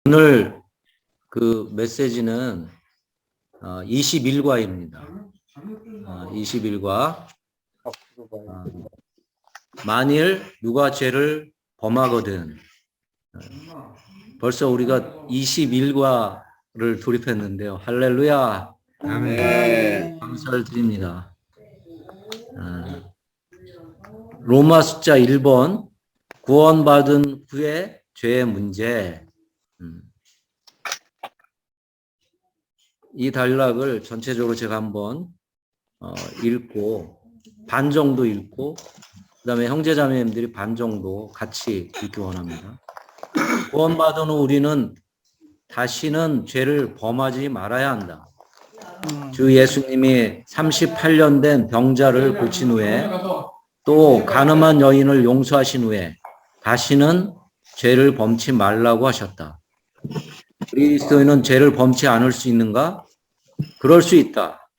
오늘 그 메시지는 21과입니다. 21과. 만일 누가 죄를 범하거든. 벌써 우리가 21과를 돌입했는데요. 할렐루야. 아멘. 감사를 드립니다. 로마 숫자 1번, 구원받은 후에 죄의 문제. 이 단락을 전체적으로 제가 한번 읽고, 반 정도 읽고, 그 다음에 형제자매님들이 반 정도 같이 읽기 원합니다. 구원받은 후 우리는 다시는 죄를 범하지 말아야 한다. 주 예수님이 38년 된 병자를 고친 후에 또 간음한 여인을 용서하신 후에 다시는 죄를 범치 말라고 하셨다. 그리스도인은 죄를 범치 않을 수 있는가? 그럴 수 있다.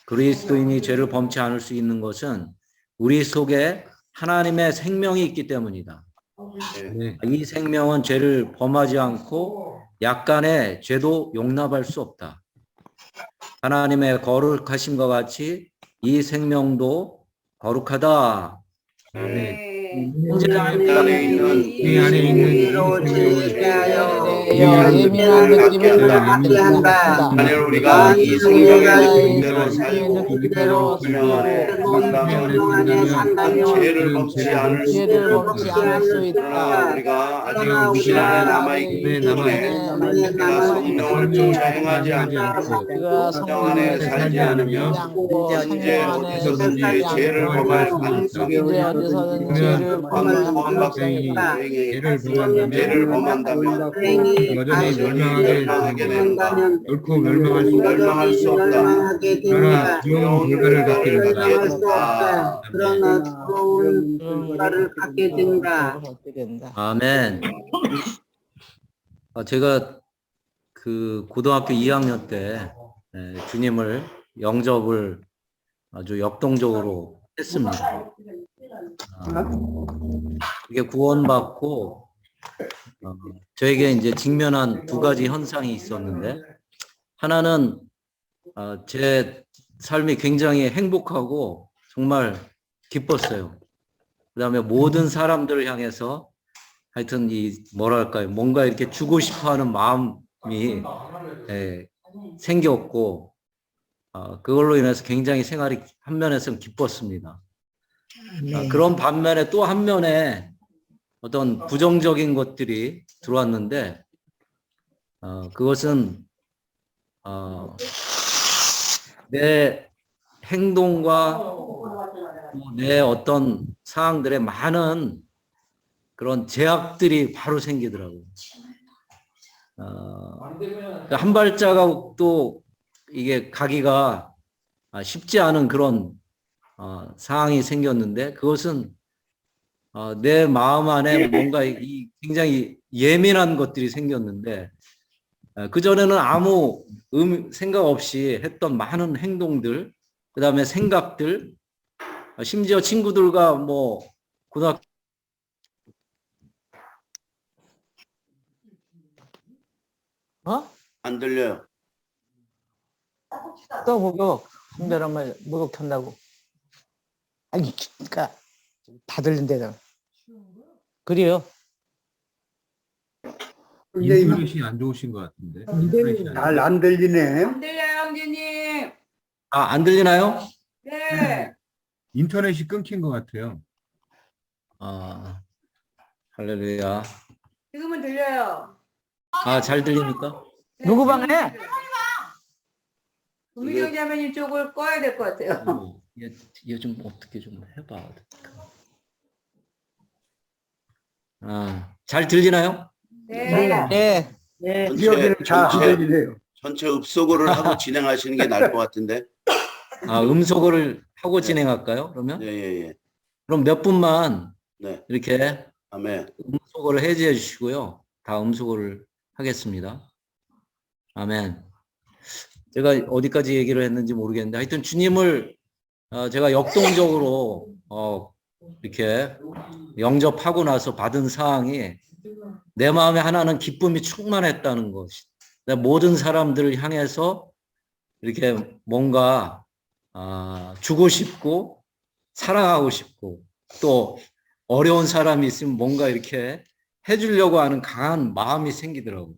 그리스도인이 죄를 범치 않을 수 있는 것은 우리 속에 하나님의 생명이 있기 때문이다. 이 생명은 죄를 범하지 않고 약간의 죄도 용납할 수 없다. 하나님의 거룩하심과 같이 이 생명도 거룩하다. 아멘. 이 안에 있는 이 안에 있는 예민한 느낌을 갖게 한다. 만일 우리가 이 생명의 그대로 살고 그대로 산다면 죄를 범치 않을 수 있다. 우리가 아직 시간에 남아있기 때문에 우리가 성령을 쫓아 행하지 않고 성령 안에 살지 않으면 이제 어디서든지 죄를 범할 수 있다. 죄를 범한다면 여전히 멸망하게 된다면 결코 멸망할 수 없다. 그러나 두려운 결과를 갖게 된다. 그러나 두려운 결과를 갖게 된다. 아멘. 제가 그 고등학교 2학년 때 주님을 영접을 아주 역동적으로 했습니다. 이게 구원받고 저에게 이제 직면한 두 가지 현상이 있었는데, 하나는 제 삶이 굉장히 행복하고 정말 기뻤어요. 그 다음에 모든 사람들을 향해서 하여튼 뭐랄까요, 뭔가 이렇게 주고 싶어하는 마음이 생겼고, 그걸로 인해서 굉장히 생활이 한 면에서는 기뻤습니다. 그런 반면에 또 한 면에 어떤 부정적인 것들이 들어왔는데, 그것은 내 행동과 내 어떤 상황들에 많은 그런 제약들이 바로 생기더라고요. 한 발자국도 이게 가기가 쉽지 않은 그런 상황이 생겼는데, 그것은 내 마음 안에 뭔가 굉장히 예민한 것들이 생겼는데, 그전에는 아무 생각 없이 했던 많은 행동들, 그 다음에 생각들, 심지어 친구들과 뭐 고등학교 안 들려요. 또 목욕 한별한말 목욕 켠다고. 아니 그러니까 다 들린대잖아. 그래요. 인터넷이 안 좋으신 것 같은데. 잘 안 들리네. 안 들려요, 형제님. 안 들리나요? 네. 인터넷이 끊긴 것 같아요. 할렐루야. 지금은 들려요. 잘 들립니까? 누구 방에? 우리 형제님 쪽을 꺼야 될 것 같아요. 얘 좀 어떻게 좀 해봐. 잘 들리나요? 네. 네. 여기는 잘 안 들리네요. 전체 읍소거를 하고 진행하시는 게 나을 것 같은데. 음소거를 하고 네. 진행할까요? 그러면? 예. 그럼 몇 분만 네. 이렇게 아멘. 음소거를 해제해 주시고요. 다 음소거를 하겠습니다. 아멘. 제가 어디까지 얘기를 했는지 모르겠는데, 하여튼 주님을 제가 역동적으로 이렇게 영접하고 나서 받은 사항이 내 마음에 하나는 기쁨이 충만했다는 것이. 내가 모든 사람들을 향해서 이렇게 뭔가 주고 싶고 사랑하고 싶고 또 어려운 사람이 있으면 뭔가 이렇게 해주려고 하는 강한 마음이 생기더라고요.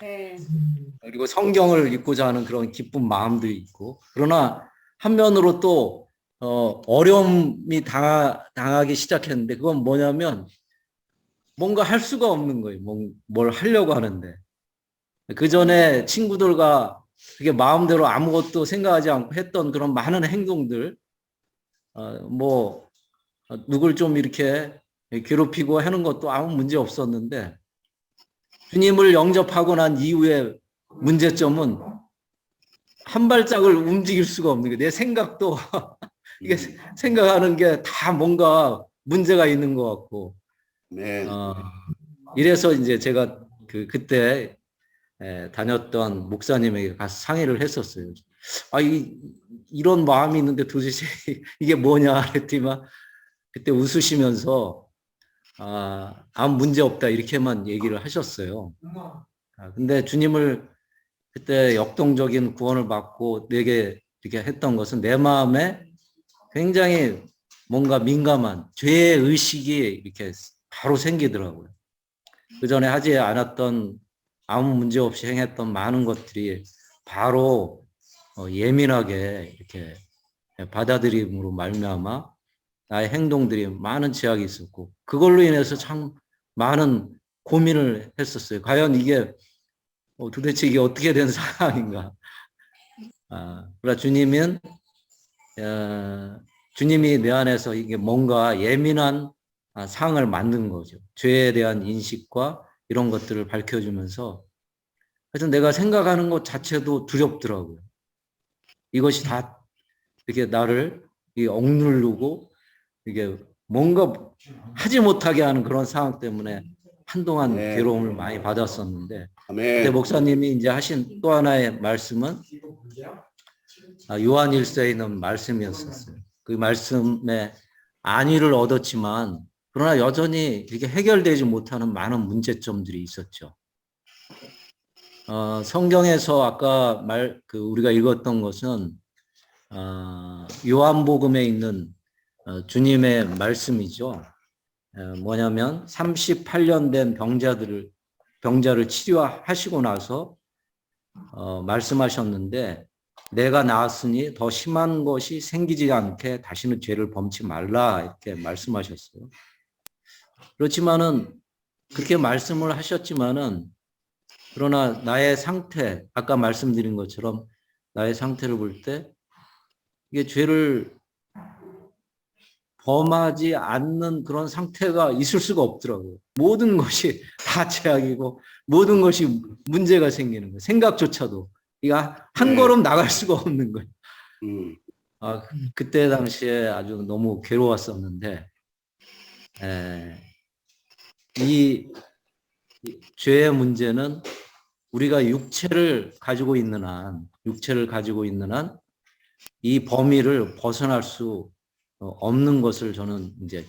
네. 그리고 성경을 읽고자 하는 그런 기쁜 마음도 있고, 그러나 한면으로 또 어려움이 당하기 시작했는데, 그건 뭐냐면 뭔가 할 수가 없는 거예요. 뭘 하려고 하는데. 그 전에 친구들과 그게 마음대로 아무것도 생각하지 않고 했던 그런 많은 행동들, 누굴 좀 이렇게 괴롭히고 하는 것도 아무 문제 없었는데, 주님을 영접하고 난 이후에 문제점은 한 발짝을 움직일 수가 없는 게, 내 생각도 이게 생각하는 게 다 뭔가 문제가 있는 것 같고, 네. 이래서 이제 제가 그때 다녔던 목사님에게 가서 상의를 했었어요. 이런 마음이 있는데 도대체 이게 뭐냐 그랬더니만 그때 웃으시면서 아무 문제 없다 이렇게만 얘기를 하셨어요. 근데 주님을 그때 역동적인 구원을 받고 내게 이렇게 했던 것은 내 마음에 굉장히 뭔가 민감한 죄의 의식이 이렇게 바로 생기더라고요. 그 전에 하지 않았던 아무 문제 없이 행했던 많은 것들이 바로 예민하게 이렇게 받아들임으로 말미암아 나의 행동들이 많은 제약이 있었고, 그걸로 인해서 참 많은 고민을 했었어요. 과연 이게 도대체 이게 어떻게 된 상황인가. 그러나 주님이 내 안에서 이게 뭔가 예민한 상을 만든 거죠. 죄에 대한 인식과 이런 것들을 밝혀주면서, 하여튼 내가 생각하는 것 자체도 두렵더라고요. 이것이 다 이렇게 나를 억누르고 이게 뭔가 하지 못하게 하는 그런 상황 때문에 한동안 네. 괴로움을 많이 받았었는데, 아멘. 그때 목사님이 이제 하신 또 하나의 말씀은 요한일서에 있는 말씀이었었어요. 그 말씀에 안위를 얻었지만 그러나 여전히 이렇게 해결되지 못하는 많은 문제점들이 있었죠. 성경에서 아까 우리가 읽었던 것은 요한복음에 있는 주님의 말씀이죠. 뭐냐면 38년 된 병자를 치료하시고 나서 말씀하셨는데, 내가 나았으니 더 심한 것이 생기지 않게 다시는 죄를 범치 말라 이렇게 말씀하셨어요. 그렇지만은 그렇게 말씀을 하셨지만은 그러나 나의 상태, 아까 말씀드린 것처럼 나의 상태를 볼 때 이게 죄를 범하지 않는 그런 상태가 있을 수가 없더라고요. 모든 것이 다 죄악이고 모든 것이 문제가 생기는 거예요. 생각조차도. 이거 한 걸음 나갈 수가 없는 거예요. 그때 당시에 아주 너무 괴로웠었는데, 이 죄의 문제는 우리가 육체를 가지고 있는 한 이 범위를 벗어날 수 없는 것을 저는 이제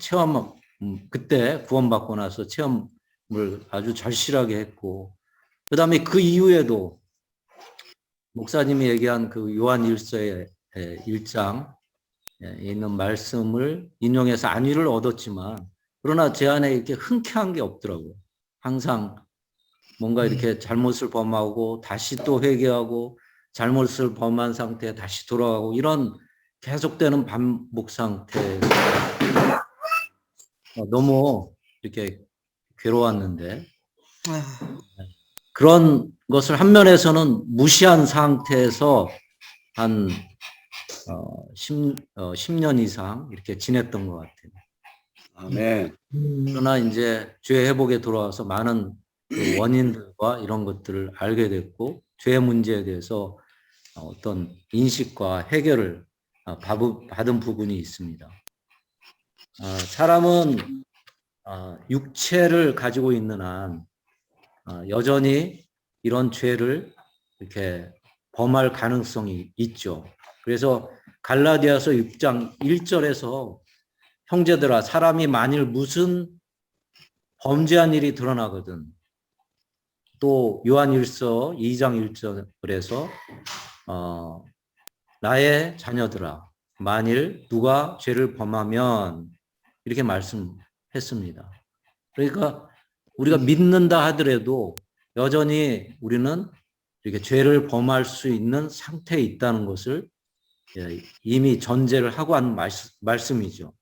그때 구원받고 나서 체험을 아주 절실하게 했고, 그 다음에 그 이후에도 목사님이 얘기한 그 요한일서의 1장에 있는 말씀을 인용해서 안위를 얻었지만, 그러나 제 안에 이렇게 흔쾌한 게 없더라고요. 항상 뭔가 이렇게 잘못을 범하고 다시 또 회개하고 잘못을 범한 상태에 다시 돌아가고, 이런 계속되는 반복 상태에서 너무 이렇게 괴로웠는데, 그런 것을 한 면에서는 무시한 상태에서 한 10년 이상 이렇게 지냈던 것 같아요. 아멘. 그러나 이제 죄 회복에 돌아와서 많은 그 원인들과 이런 것들을 알게 됐고, 죄 문제에 대해서 어떤 인식과 해결을 받은 부분이 있습니다. 사람은 육체를 가지고 있는 한 여전히 이런 죄를 이렇게 범할 가능성이 있죠. 그래서 갈라디아서 6장 1절에서 형제들아, 사람이 만일 무슨 범죄한 일이 드러나거든. 또 요한일서 2장 1절에서 나의 자녀들아 만일 누가 죄를 범하면 이렇게 말씀했습니다. 그러니까 우리가 믿는다 하더라도 여전히 우리는 이렇게 죄를 범할 수 있는 상태에 있다는 것을 이미 전제를 하고 한 말씀이죠.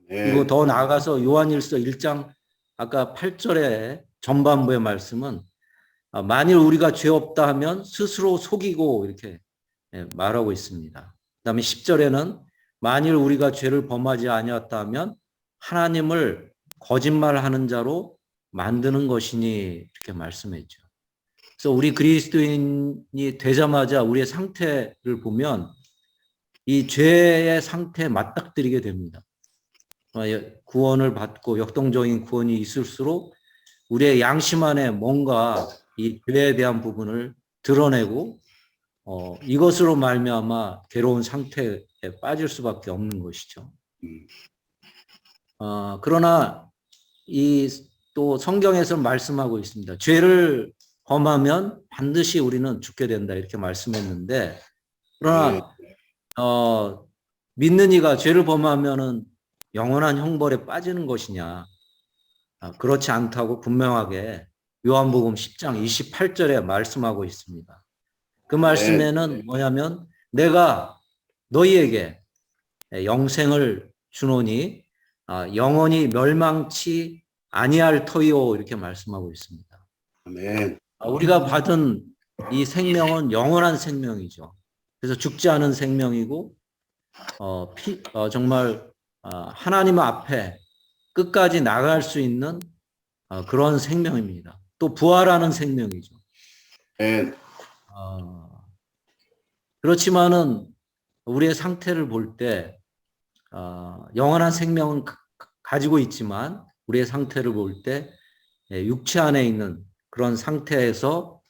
그리고 더 나아가서 요한일서 1장 아까 8절의 전반부의 말씀은 만일 우리가 죄 없다 하면 스스로 속이고 이렇게 말하고 있습니다. 그다음에 10절에는 만일 우리가 죄를 범하지 아니었다 하면 하나님을 거짓말하는 자로 만드는 것이니 이렇게 말씀했죠. 그래서 우리 그리스도인이 되자마자 우리의 상태를 보면 이 죄의 상태에 맞닥뜨리게 됩니다. 구원을 받고 역동적인 구원이 있을수록 우리의 양심 안에 뭔가 이 죄에 대한 부분을 드러내고 이것으로 말미암아 괴로운 상태에 빠질 수밖에 없는 것이죠. 그러나 이 또 성경에서 말씀하고 있습니다. 죄를 범하면 반드시 우리는 죽게 된다 이렇게 말씀했는데 그러나 믿는 이가 죄를 범하면은 영원한 형벌에 빠지는 것이냐? 그렇지 않다고 분명하게 요한복음 10장 28절에 말씀하고 있습니다. 그 말씀에는 뭐냐면 내가 너희에게 영생을 주노니 영원히 멸망치 아니할 터이요 이렇게 말씀하고 있습니다. 아멘. 우리가 받은 이 생명은 영원한 생명이죠. 그래서 죽지 않은 생명이고 정말 하나님 앞에 끝까지 나갈 수 있는 그런 생명입니다. 또 부활하는 생명이죠. 그렇지만은 우리의 상태를 볼 때 영원한 생명은 가지고 있지만 우리의 상태를 볼 때 육체 안에 있는 그런 상태에서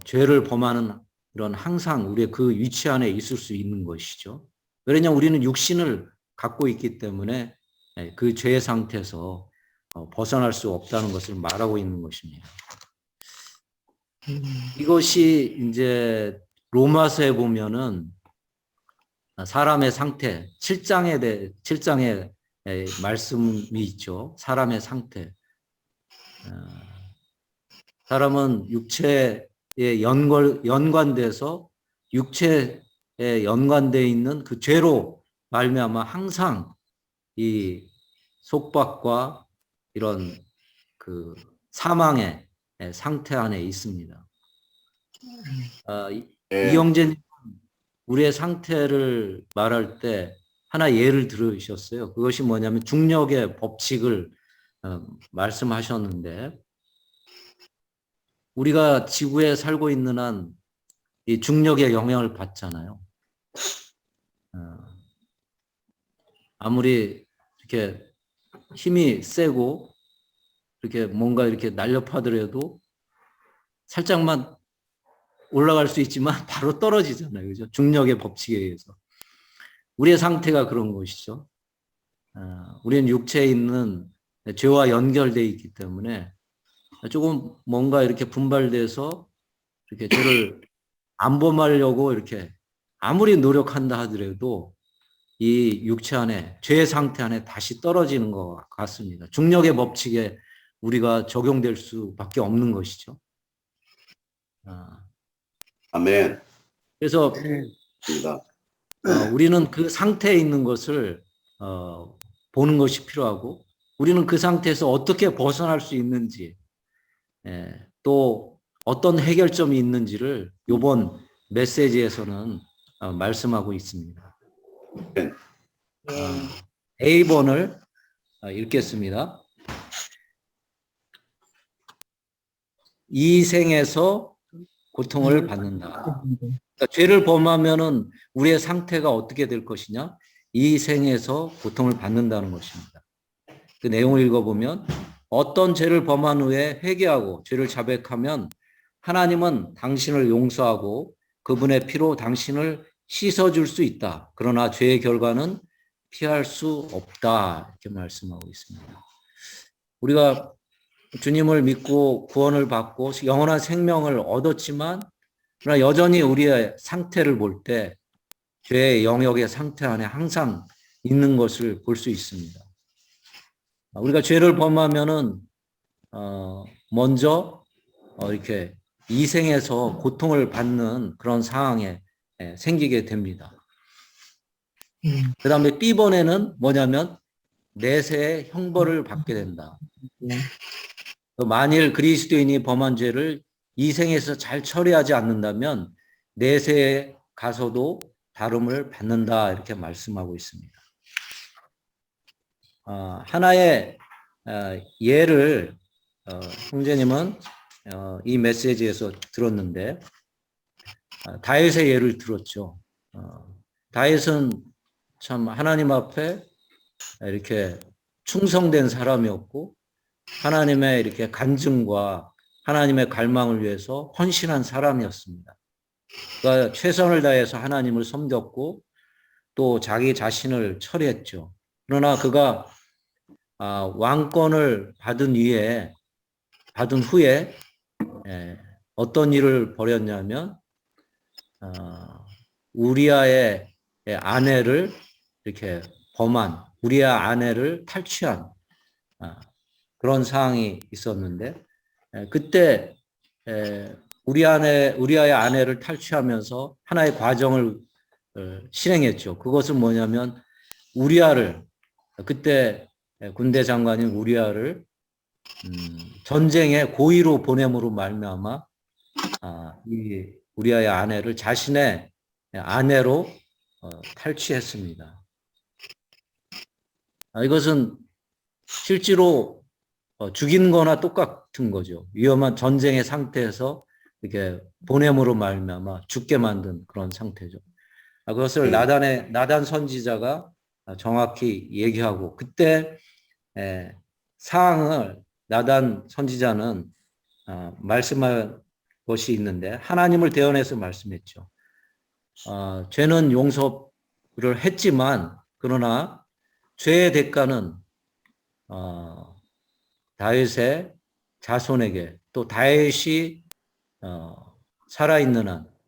죄를 범하는 이런 항상 우리의 그 위치 안에 있을 수 있는 것이죠. 왜냐하면 우리는 육신을 갖고 있기 때문에 그 죄의 상태에서 벗어날 수 없다는 것을 말하고 있는 것입니다. 이것이 이제 로마서에 보면은 사람의 상태 7장에 말씀이 있죠. 사람의 상태. 사람은 육체에 연관돼서 육체에 연관되어 있는 그 죄로 말미암아 항상 이 속박과 이런 그 사망의 상태 안에 있습니다. 이영재님 우리의 상태를 말할 때 하나 예를 들으셨어요. 그것이 뭐냐면 중력의 법칙을 말씀하셨는데 우리가 지구에 살고 있는 한 이 중력의 영향을 받잖아요. 아무리 이렇게 힘이 세고 이렇게 뭔가 이렇게 날렵하더라도 살짝만 올라갈 수 있지만 바로 떨어지잖아요. 그죠? 중력의 법칙에 의해서. 우리의 상태가 그런 것이죠. 우리는 육체에 있는 죄와 연결되어 있기 때문에 조금 뭔가 이렇게 분발돼서 이렇게 죄를 안 범하려고 이렇게 아무리 노력한다 하더라도 이 육체 안에 죄의 상태 안에 다시 떨어지는 것 같습니다. 중력의 법칙에 우리가 적용될 수밖에 없는 것이죠. 아멘. 그래서 우리는 그 상태에 있는 것을 보는 것이 필요하고 우리는 그 상태에서 어떻게 벗어날 수 있는지 또 어떤 해결점이 있는지를 이번 메시지에서는 말씀하고 있습니다. A번을 읽겠습니다. 이 생에서 고통을 받는다. 그러니까 죄를 범하면은 우리의 상태가 어떻게 될 것이냐? 이 생에서 고통을 받는다는 것입니다. 그 내용을 읽어보면 어떤 죄를 범한 후에 회개하고 죄를 자백하면 하나님은 당신을 용서하고 그분의 피로 당신을 씻어줄 수 있다. 그러나 죄의 결과는 피할 수 없다. 이렇게 말씀하고 있습니다. 우리가 주님을 믿고 구원을 받고 영원한 생명을 얻었지만 그러나 여전히 우리의 상태를 볼 때 죄의 영역의 상태 안에 항상 있는 것을 볼 수 있습니다. 우리가 죄를 범하면은 먼저 이렇게 이 생에서 고통을 받는 그런 상황에 생기게 됩니다. 그 다음에 B번에는 뭐냐면 내세의 형벌을 받게 된다. 만일 그리스도인이 범한 죄를 이 생에서 잘 처리하지 않는다면 내세에 가서도 다름을 받는다 이렇게 말씀하고 있습니다. 하나의 예를 형제님은 이 메시지에서 들었는데 다윗의 예를 들었죠. 다윗은 참 하나님 앞에 이렇게 충성된 사람이었고 하나님의 이렇게 간증과 하나님의 갈망을 위해서 헌신한 사람이었습니다. 그가 최선을 다해서 하나님을 섬겼고 또 자기 자신을 처리했죠. 그러나 그가 왕권을 받은 후에 어떤 일을 벌였냐면 우리아의 아내를 이렇게 범한 우리아 아내를 탈취한 그런 상황이 있었는데 그때 우리아의 아내를 탈취하면서 하나의 과정을 실행했죠. 그것은 뭐냐면 우리아를 그때 군대 장관인 우리아를 전쟁에 고의로 보냄으로 말미암아 이 우리아의 아내를 자신의 아내로 탈취했습니다. 이것은 실제로 죽인 거나 똑같은 거죠. 위험한 전쟁의 상태에서 이렇게 보냄으로 말미암아 죽게 만든 그런 상태죠. 그것을 나단 선지자가 정확히 얘기하고 그때 사항을 나단 선지자는 말씀할 것이 있는데 하나님을 대언해서 말씀했죠. 죄는 용서를 했지만 그러나 죄의 대가는 다윗의 자손에게 또 다윗이 살아있는 한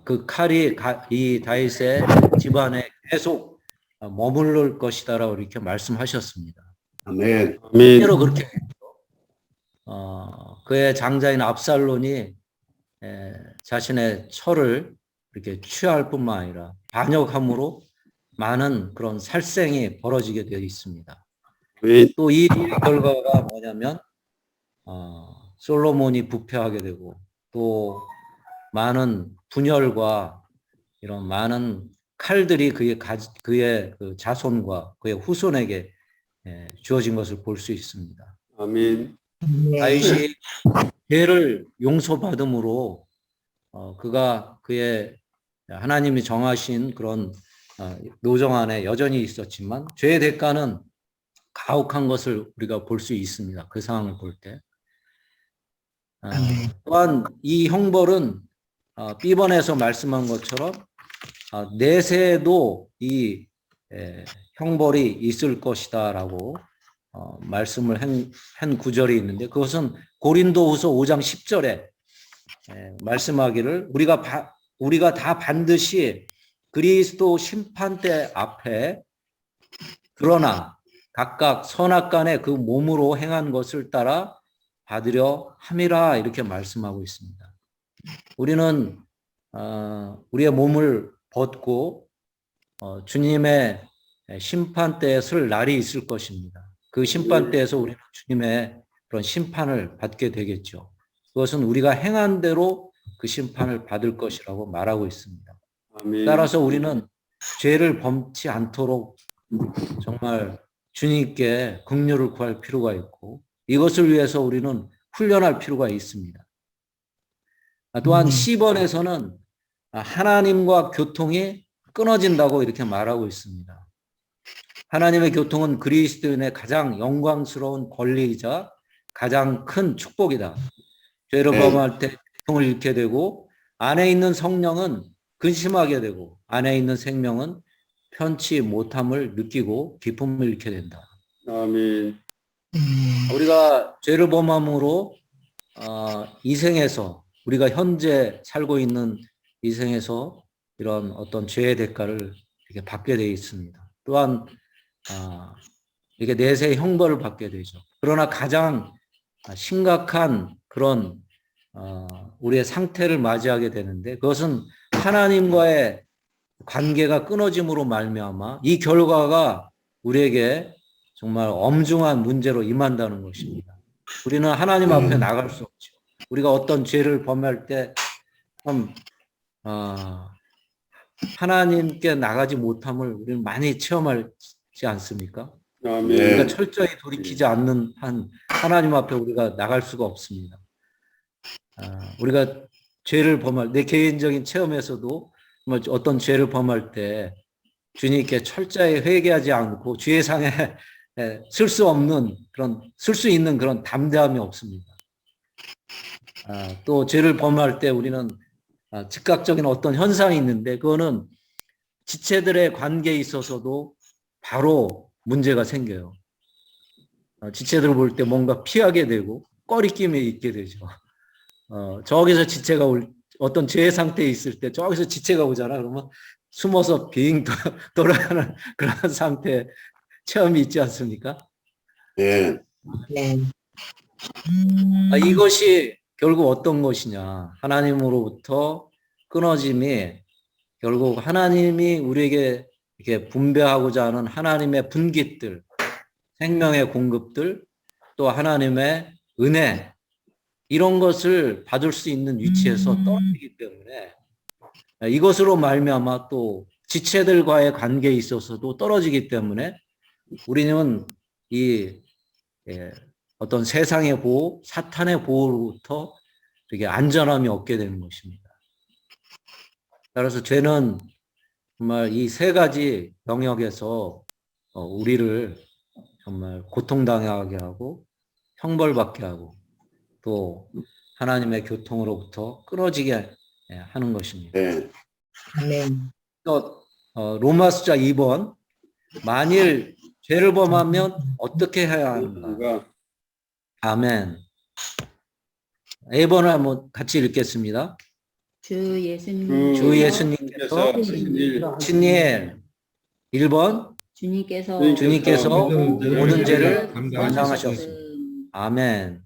그 칼이 이 다윗의 집안에 계속 머무를 것이다라고 이렇게 말씀하셨습니다. 아멘. 실제로 그렇게 그의 장자인 압살론이 자신의 처를 이렇게 취할 뿐만 아니라 반역함으로 많은 그런 살생이 벌어지게 되어 있습니다. 또 이 결과가 뭐냐면 솔로몬이 부패하게 되고 또 많은 분열과 이런 많은 칼들이 그의 그 자손과 그의 후손에게 주어진 것을 볼 수 있습니다. 아멘. 다윗이 죄를 용서받음으로 그가 그의 하나님이 정하신 그런 노정 안에 여전히 있었지만 죄의 대가는 가혹한 것을 우리가 볼 수 있습니다. 그 상황을 볼 때. 또한 이 형벌은 B번에서 말씀한 것처럼 내세에도 이 형벌이 있을 것이다라고 말씀을 한 구절이 있는데 그것은 고린도후서 5장 10절에 말씀하기를 우리가 다 반드시 그리스도 심판대 앞에 그러나 각각 선악간에 그 몸으로 행한 것을 따라 받으려 함이라 이렇게 말씀하고 있습니다. 우리는 우리의 몸을 벗고 주님의 심판대에 설 날이 있을 것입니다. 그 심판대에서 우리는 주님의 그런 심판을 받게 되겠죠. 그것은 우리가 행한 대로 그 심판을 받을 것이라고 말하고 있습니다. 아멘. 따라서 우리는 죄를 범치 않도록 정말 주님께 긍휼을 구할 필요가 있고 이것을 위해서 우리는 훈련할 필요가 있습니다. 또한 C번에서는 하나님과 교통이 끊어진다고 이렇게 말하고 있습니다. 하나님의 교통은 그리스도인의 가장 영광스러운 권리이자 가장 큰 축복이다. 죄를 범할 때 교통을 잃게 되고 안에 있는 성령은 근심하게 되고 안에 있는 생명은 편치 못함을 느끼고 기쁨을 잃게 된다. 아멘. 우리가 죄를 범함으로 이 생에서 우리가 현재 살고 있는 이 생에서 이런 어떤 죄의 대가를 이렇게 받게 되어 있습니다. 또한 이게 내세의 형벌을 받게 되죠. 그러나 가장 심각한 그런 우리의 상태를 맞이하게 되는데 그것은 하나님과의 관계가 끊어짐으로 말미암아 이 결과가 우리에게 정말 엄중한 문제로 임한다는 것입니다. 우리는 하나님 앞에 나갈 수 없죠. 우리가 어떤 죄를 범할 때 참 하나님께 나가지 못함을 우리는 많이 체험하지 않습니까? 우리가 철저히 돌이키지 않는 한 하나님 앞에 우리가 나갈 수가 없습니다. 우리가 죄를 범할 내 개인적인 체험에서도 어떤 죄를 범할 때 주님께 철저히 회개하지 않고 주의상에 쓸 수 없는 그런 쓸 수 있는 그런 담대함이 없습니다. 또 죄를 범할 때 우리는 즉각적인 어떤 현상이 있는데 그거는 지체들의 관계에 있어서도 바로 문제가 생겨요. 지체들을 볼 때 뭔가 피하게 되고 꺼리낌이 있게 되죠. 저기서 지체가 어떤 죄의 상태에 있을 때 저기서 지체가 오잖아. 그러면 숨어서 빙 돌아가는 그런 상태 체험이 있지 않습니까? 네. 이것이 결국 어떤 것이냐. 하나님으로부터 끊어짐이 결국 하나님이 우리에게 이렇게 분배하고자 하는 하나님의 분깃들, 생명의 공급들, 또 하나님의 은혜, 이런 것을 받을 수 있는 위치에서 떨어지기 때문에 이것으로 말미암아 또 지체들과의 관계에 있어서도 떨어지기 때문에 우리는 이 어떤 세상의 보호, 사탄의 보호로부터 되게 안전함이 없게 되는 것입니다. 따라서 죄는 정말 이 세 가지 영역에서 우리를 정말 고통당하게 하고 형벌받게 하고 또 하나님의 교통으로부터 끊어지게 하는 것입니다. 네. 또 로마서자 2번 만일 죄를 범하면 어떻게 해야 하는가? 아멘. 2번을 한번 같이 읽겠습니다. 주 예수님. 주 예수님께서 친일 1번 주님께서 모든 죄를 감당하셨습니다. 아멘.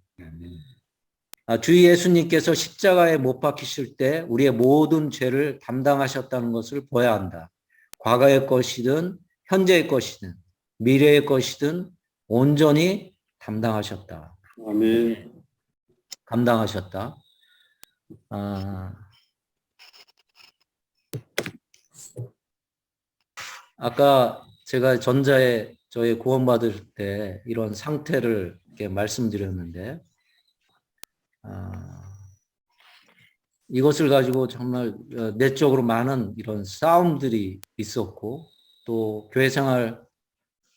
주 예수님께서 십자가에 못 박히실 때 우리의 모든 죄를 담당하셨다는 것을 보아야 한다. 과거의 것이든 현재의 것이든 미래의 것이든 온전히 담당하셨다. 아멘. 감당하셨다. 아까 제가 전자에 저희 구원받을 때 이런 상태를 이렇게 말씀드렸는데 이것을 가지고 정말 내적으로 많은 이런 싸움들이 있었고 또 교회 생활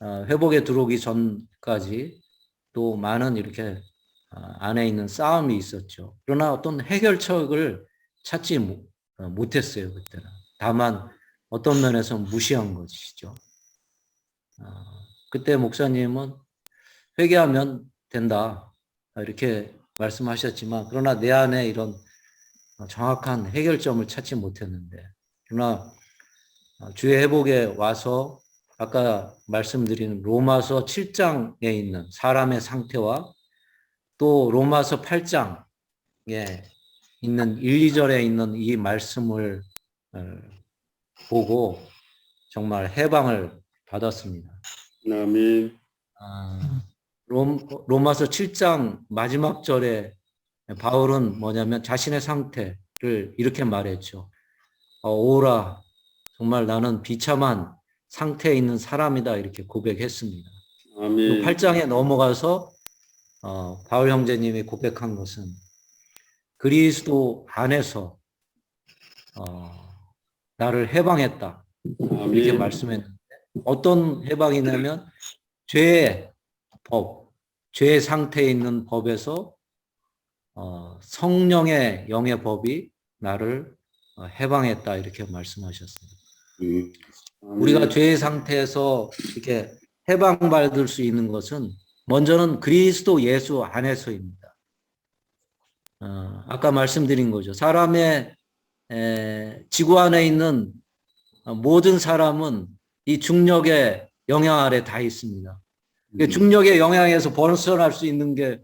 회복에 들어오기 전까지 또 많은 이렇게 안에 있는 싸움이 있었죠. 그러나 어떤 해결책을 찾지 못했어요, 그때는. 다만 어떤 면에서 무시한 것이죠. 그때 목사님은 회개하면 된다 이렇게 말씀하셨지만 그러나 내 안에 이런 정확한 해결점을 찾지 못했는데 그러나 주의 회복에 와서 아까 말씀드린 로마서 7장에 있는 사람의 상태와 또 로마서 8장에 있는 1, 2절에 있는 이 말씀을 보고 정말 해방을 받았습니다. 아멘. 로마서 7장 마지막 절에 바울은 뭐냐면 자신의 상태를 이렇게 말했죠. 오라, 정말 나는 비참한 상태에 있는 사람이다 이렇게 고백했습니다. 아멘. 8장에 넘어가서 바울 형제님이 고백한 것은 그리스도 안에서 나를 해방했다 이렇게 아멘. 말씀했는데 어떤 해방이냐면 죄의 법, 죄의 상태에 있는 법에서 성령의 영의 법이 나를 해방했다 이렇게 말씀하셨습니다. 아멘. 우리가 죄의 상태에서 이렇게 해방받을 수 있는 것은 먼저는 그리스도 예수 안에서입니다. 아까 말씀드린 거죠. 사람의 지구 안에 있는 모든 사람은 이 중력의 영향 아래 다 있습니다. 중력의 영향에서 벗어날 수 있는 게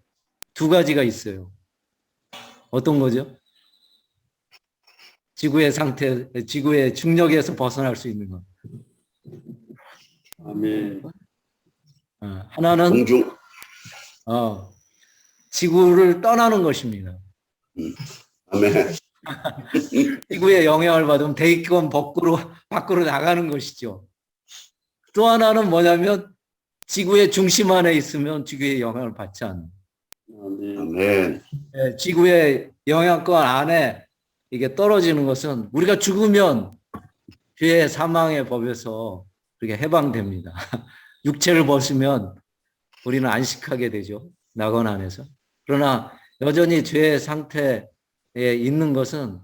두 가지가 있어요. 어떤 거죠? 지구의 상태, 지구의 중력에서 벗어날 수 있는 것. 아멘. 하나는 공중. 지구를 떠나는 것입니다. 아멘. 지구의 영향을 받으면 대기권 밖으로 나가는 것이죠. 또 하나는 뭐냐면 지구의 중심 안에 있으면 지구의 영향을 받지 않는. 아멘. 지구의 영향권 안에 이게 떨어지는 것은 우리가 죽으면 죄의 사망의 법에서 그렇게 해방됩니다. 육체를 벗으면 우리는 안식하게 되죠. 낙원 안에서. 그러나 여전히 죄의 상태에 있는 것은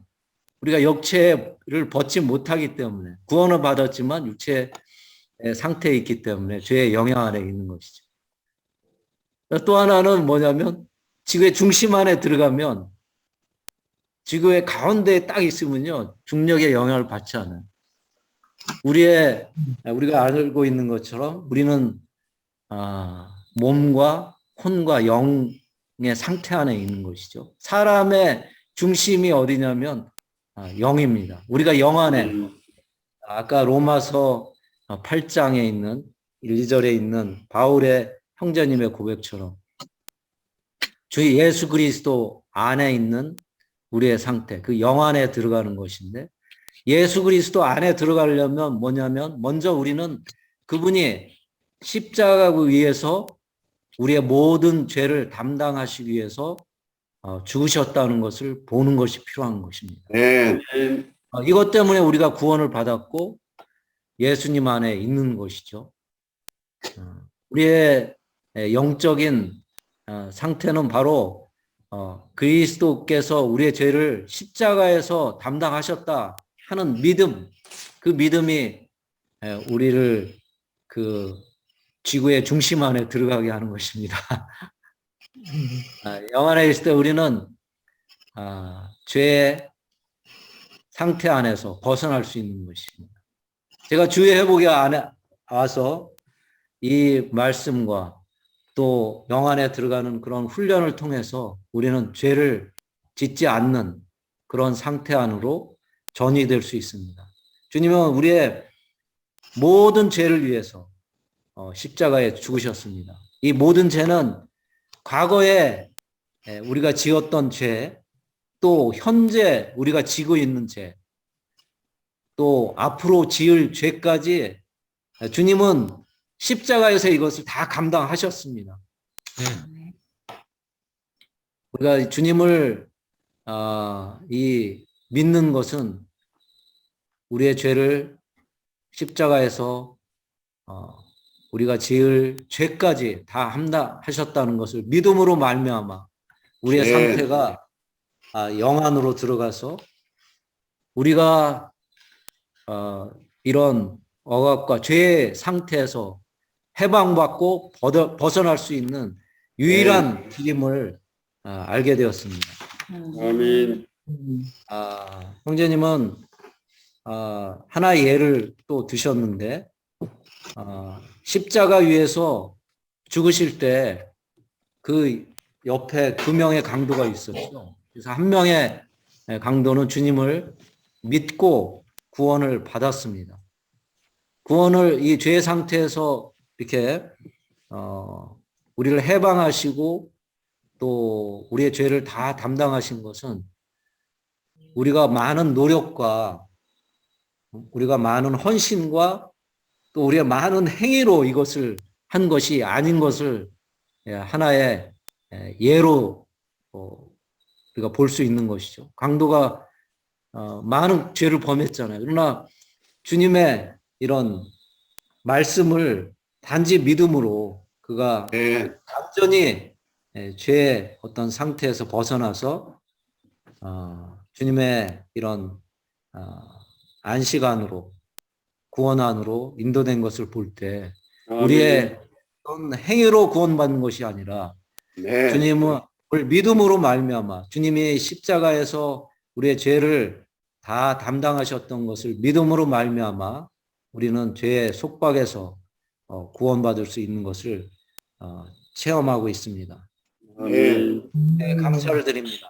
우리가 육체를 벗지 못하기 때문에 구원을 받았지만 육체의 상태에 있기 때문에 죄의 영향 아래 있는 것이죠. 또 하나는 뭐냐면 지구의 중심 안에 들어가면 지구의 가운데에 딱 있으면요. 중력의 영향을 받지 않아요. 우리가 알고 있는 것처럼 우리는 몸과 혼과 영의 상태 안에 있는 것이죠. 사람의 중심이 어디냐면 영입니다. 우리가 영 안에 아까 로마서 8장에 있는 1절에 있는 바울의 형제님의 고백처럼 주 예수 그리스도 안에 있는 우리의 상태, 그 영 안에 들어가는 것인데 예수 그리스도 안에 들어가려면 뭐냐면 먼저 우리는 그분이 십자가 위에서 우리의 모든 죄를 담당하시기 위해서 죽으셨다는 것을 보는 것이 필요한 것입니다. 네. 이것 때문에 우리가 구원을 받았고 예수님 안에 있는 것이죠. 우리의 영적인 상태는 바로 그리스도께서 우리의 죄를 십자가에서 담당하셨다 하는 믿음, 그 믿음이 우리를 그 지구의 중심 안에 들어가게 하는 것입니다. 영 안에 있을 때 우리는 죄의 상태 안에서 벗어날 수 있는 것입니다. 제가 주의 회복에 와서 이 말씀과 또 영 안에 들어가는 그런 훈련을 통해서 우리는 죄를 짓지 않는 그런 상태 안으로 전이될 수 있습니다. 주님은 우리의 모든 죄를 위해서 십자가에 죽으셨습니다. 이 모든 죄는 과거에 우리가 지었던 죄, 또 현재 우리가 지고 있는 죄, 또 앞으로 지을 죄까지 주님은 십자가에서 이것을 다 감당하셨습니다. 우리가 주님을 믿는 것은 우리의 죄를 십자가에서 우리가 지을 죄까지 다 감당하셨다는 것을 믿음으로 말미암아 우리의 상태가 영 안으로 들어가서 우리가 이런 억압과 죄의 상태에서 해방받고 벗어날 수 있는 유일한 길임을 알게 되었습니다. 아멘. 형제님은 하나의 예를 또 드셨는데 십자가 위에서 죽으실 때 그 옆에 두 명의 강도가 있었죠. 그래서 한 명의 강도는 주님을 믿고 구원을 받았습니다. 구원을 이 죄 상태에서 이렇게 우리를 해방하시고 또 우리의 죄를 다 담당하신 것은 우리가 많은 노력과 우리가 많은 헌신과 또 우리의 많은 행위로 이것을 한 것이 아닌 것을 하나의 예로 우리가 볼 수 있는 것이죠. 강도가 많은 죄를 범했잖아요. 그러나 주님의 이런 말씀을 단지 믿음으로 그가 완전히 죄의 어떤 상태에서 벗어나서 주님의 이런 안식 안으로 구원 안으로 인도된 것을 볼 때 우리의 어떤 행위로 구원받는 것이 아니라 네. 주님을 믿음으로 말미암아 주님이 십자가에서 우리의 죄를 다 담당하셨던 것을 믿음으로 말미암아 우리는 죄의 속박에서 구원받을 수 있는 것을 체험하고 있습니다. 아멘. 네, 감사를 드립니다.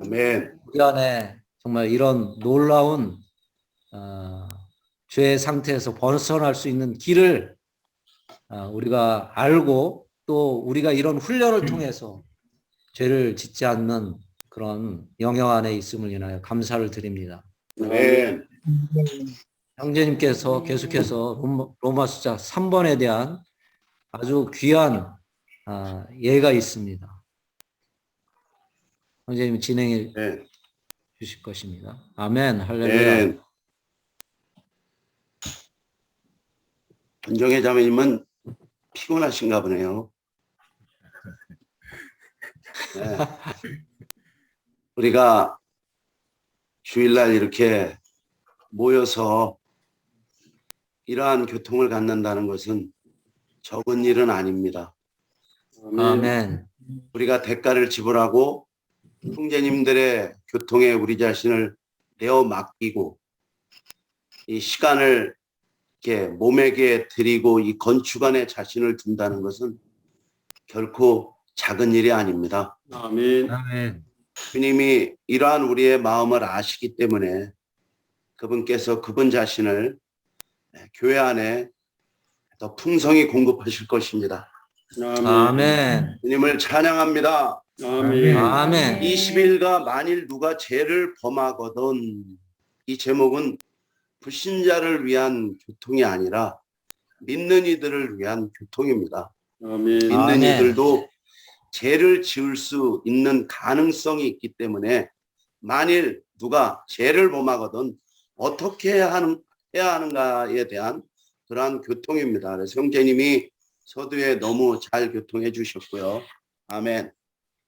아멘. 우리 안에 정말 이런 놀라운 죄의 상태에서 벗어날 수 있는 길을 우리가 알고 또 우리가 이런 훈련을 통해서 죄를 짓지 않는 그런 영역 안에 있음을 인하여 감사를 드립니다. 아멘. 형제님께서 계속해서 로마서 3번에 대한 아주 귀한 예가 있습니다. 형제님 진행해 네. 주실 것입니다. 아멘. 할렐루야. 아멘. 김정혜 자매님은 피곤하신가 보네요. 네. 우리가 주일날 이렇게 모여서 이러한 교통을 갖는다는 것은 적은 일은 아닙니다. 아멘. 우리가 대가를 지불하고 형제님들의 교통에 우리 자신을 내어 맡기고 이 시간을 이렇게 몸에게 드리고 이 건축안에 자신을 둔다는 것은 결코 작은 일이 아닙니다. 아멘. 아멘. 주님이 이러한 우리의 마음을 아시기 때문에 그분께서 그분 자신을 교회 안에 더 풍성히 공급하실 것입니다. 아멘. 주님을 찬양합니다. 아멘. 아멘. 20일가 만일 누가 죄를 범하거든, 이 제목은 불신자를 위한 교통이 아니라 믿는 이들을 위한 교통입니다. 아멘. 믿는 아멘. 이들도 죄를 지을 수 있는 가능성이 있기 때문에 만일 누가 죄를 범하거든 어떻게 해야 하는가에 대한 그러한 교통입니다. 그래서 형제님이 서두에 너무 잘 교통해 주셨고요. 아멘.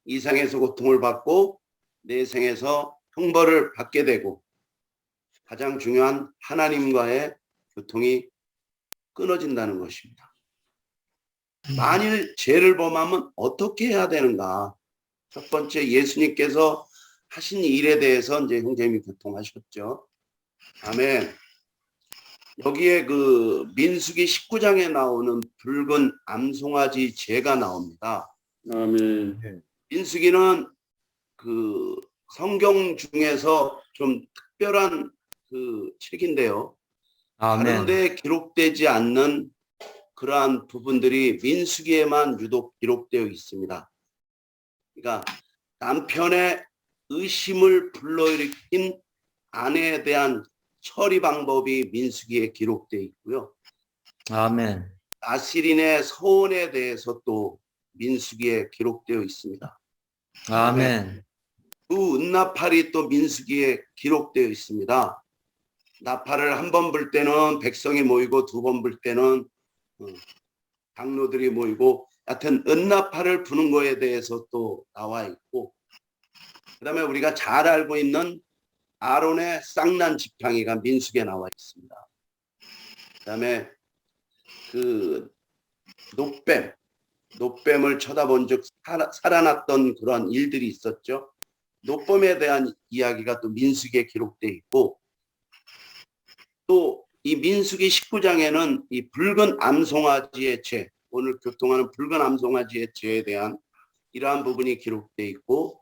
이 생에서 고통을 받고 내 생에서 형벌을 받게 되고 가장 중요한 하나님과의 교통이 끊어진다는 것입니다. 만일 죄를 범하면 어떻게 해야 되는가? 첫 번째, 예수님께서 하신 일에 대해서 이제 형제님이 교통하셨죠. 아멘. 여기에 그 민수기 19장에 나오는 붉은 암송아지 죄가 나옵니다. 아멘. 민수기는 그 성경 중에서 좀 특별한 그 책인데요. 다른 아멘. 데 기록되지 않는 그러한 부분들이 민수기에만 유독 기록되어 있습니다. 그러니까 남편의 의심을 불러일으킨 아내에 대한 처리 방법이 민수기에 기록되어 있고요. 아멘. 나실인의 서원에 대해서 또 민수기에 기록되어 있습니다. 아멘. 그 은나팔이 또 민수기에 기록되어 있습니다. 나팔을 한 번 불 때는 백성이 모이고 두 번 불 때는 장로들이 모이고 하여튼 은나팔을 부는 거에 대해서 또 나와 있고, 그 다음에 우리가 잘 알고 있는 아론의 쌍난 지팡이가 민수기에 나와 있습니다. 그 다음에 그 노뱀을 쳐다본 즉 살아났던 그런 일들이 있었죠. 노뱀에 대한 이야기가 또 민수기에 기록되어 있고, 또 이 민수기 19장에는 이 붉은 암송아지의 죄, 오늘 교통하는 붉은 암송아지의 죄에 대한 이러한 부분이 기록되어 있고,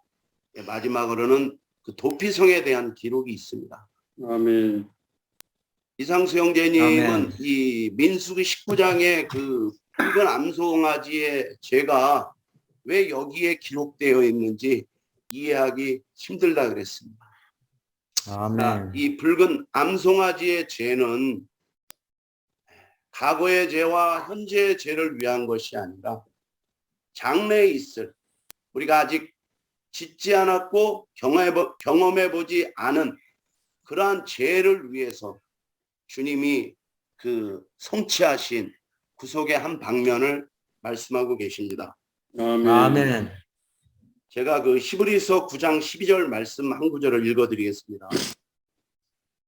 마지막으로는 그 도피성에 대한 기록이 있습니다. 아멘. 이상수 형제님은 아멘. 이 민수기 19장의 그 붉은 암송아지의 죄가 왜 여기에 기록되어 있는지 이해하기 힘들다 그랬습니다. 아멘. 이 붉은 암송아지의 죄는 과거의 죄와 현재의 죄를 위한 것이 아니라 장래에 있을, 우리가 아직 짓지 않았고 경험해 보지 않은 그러한 죄를 위해서 주님이 그 성취하신 구속의 한 방면을 말씀하고 계십니다. 아멘. 아멘. 제가 그 히브리서 9장 12절 말씀 한 구절을 읽어드리겠습니다.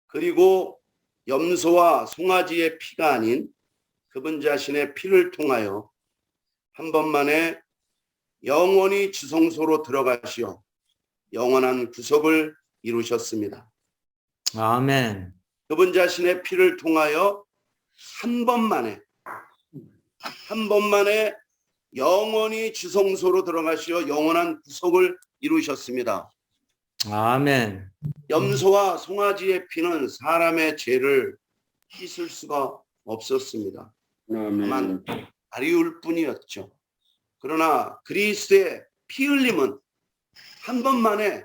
그리고 염소와 송아지의 피가 아닌 그분 자신의 피를 통하여 한 번만에 영원히 지성소로 들어가시어 영원한 구속을 이루셨습니다. 아멘. 그분 자신의 피를 통하여 한 번만에 영원히 지성소로 들어가시어 영원한 구속을 이루셨습니다. 아멘. 염소와 송아지의 피는 사람의 죄를 씻을 수가 없었습니다. 다만 아리울 뿐이었죠. 그러나 그리스도의 피 흘림은 한 번만에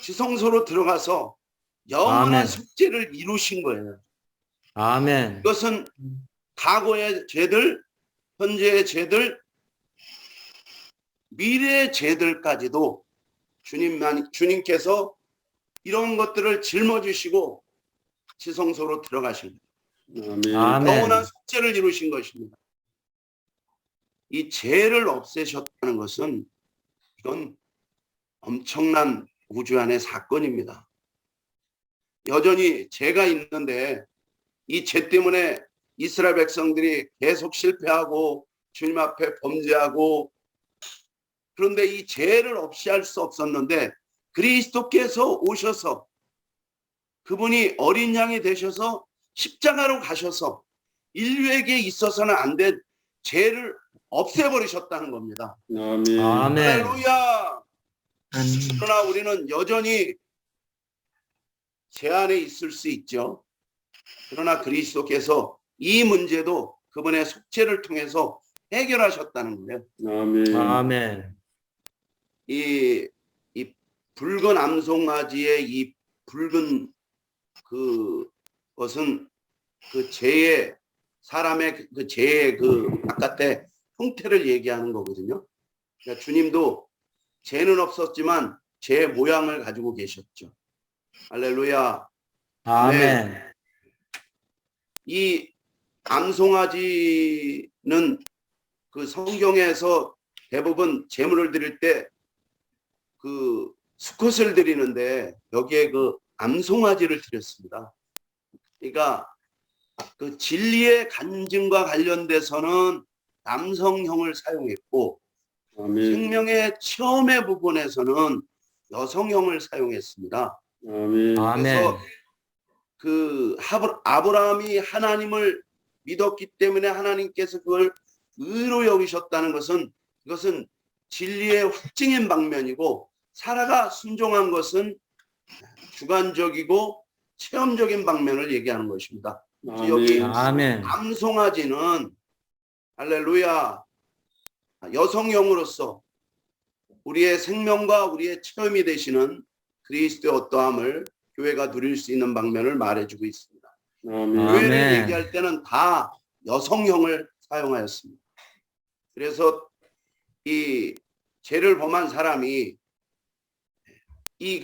지성소로 들어가서 영원한 아멘. 속죄를 이루신 거예요. 아멘. 이것은 과거의 죄들, 현재의 죄들, 미래의 죄들까지도 주님께서 이런 것들을 짊어지시고 지성소로 들어가신 거예요. 아멘. 영원한 속죄를 이루신 것입니다. 이 죄를 없애셨다는 것은 이건 엄청난 우주 안의 사건입니다. 여전히 죄가 있는데 이 죄 때문에 이스라엘 백성들이 계속 실패하고 주님 앞에 범죄하고, 그런데 이 죄를 없이 할 수 없었는데 그리스도께서 오셔서 그분이 어린 양이 되셔서 십자가로 가셔서 인류에게 있어서는 안 된 죄를 없애버리셨다는 겁니다. 아멘. 아멘. 할렐루야. 그러나 우리는 여전히 죄 안에 있을 수 있죠. 그러나 그리스도께서 이 문제도 그분의 속죄를 통해서 해결하셨다는 거예요. 아멘. 아멘. 이 붉은 암송아지의 이 붉은 그것은 그 죄의, 사람의 그 죄의 그 바깥의 형태를 얘기하는 거거든요. 그러니까 주님도 죄는 없었지만 죄의 모양을 가지고 계셨죠. 할렐루야. 아멘. 이 암송아지는 그 성경에서 대부분 제물을 드릴 때 그 수컷을 드리는데 여기에 그 암송아지를 드렸습니다. 그러니까 그 진리의 간증과 관련돼서는 남성형을 사용했고, 아멘. 생명의 체험의 부분에서는 여성형을 사용했습니다. 아멘. 아멘. 그래서 그 아브라함이 하나님을 믿었기 때문에 하나님께서 그걸 의로 여기셨다는 것은, 이것은 진리의 확증인 방면이고, 사라가 순종한 것은 주관적이고 체험적인 방면을 얘기하는 것입니다. 여기 아멘. 암송아지는 할렐루야 여성형으로서 우리의 생명과 우리의 체험이 되시는 그리스도의 어떠함을 교회가 누릴 수 있는 방면을 말해주고 있습니다. 아멘. 교회를 아멘. 얘기할 때는 다 여성형을 사용하였습니다. 그래서 이 죄를 범한 사람이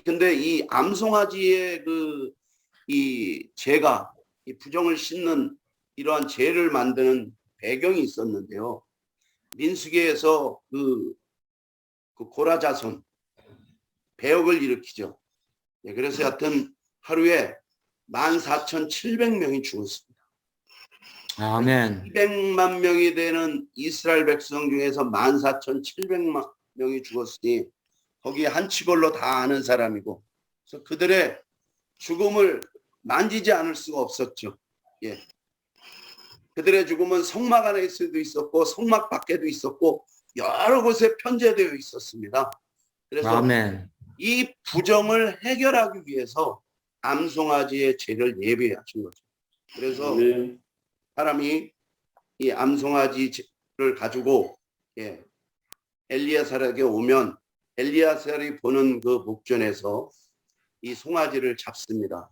근데 이 암송아지의 이 죄가 이 부정을 씻는 이러한 죄를 만드는 배경이 있었는데요. 민수기에서 그 고라자손 배역을 일으키죠. 예, 그래서 하여튼 하루에 14,700명이 죽었습니다. 아멘. 200만 명이 되는 이스라엘 백성 중에서 14,700만 명이 죽었으니 거기에 한치골로 다 아는 사람이고, 그래서 그들의 죽음을 만지지 않을 수가 없었죠. 예. 그들의 죽음은 성막 안에서도 있었고 성막 밖에도 있었고 여러 곳에 편재되어 있었습니다. 그래서 아멘. 이 부정을 해결하기 위해서 암송아지의 죄를 예배하신 거죠. 그래서 아멘. 사람이 이 암송아지를 가지고 엘리야살에게 오면 엘리야살이 보는 그 목전에서 이 송아지를 잡습니다.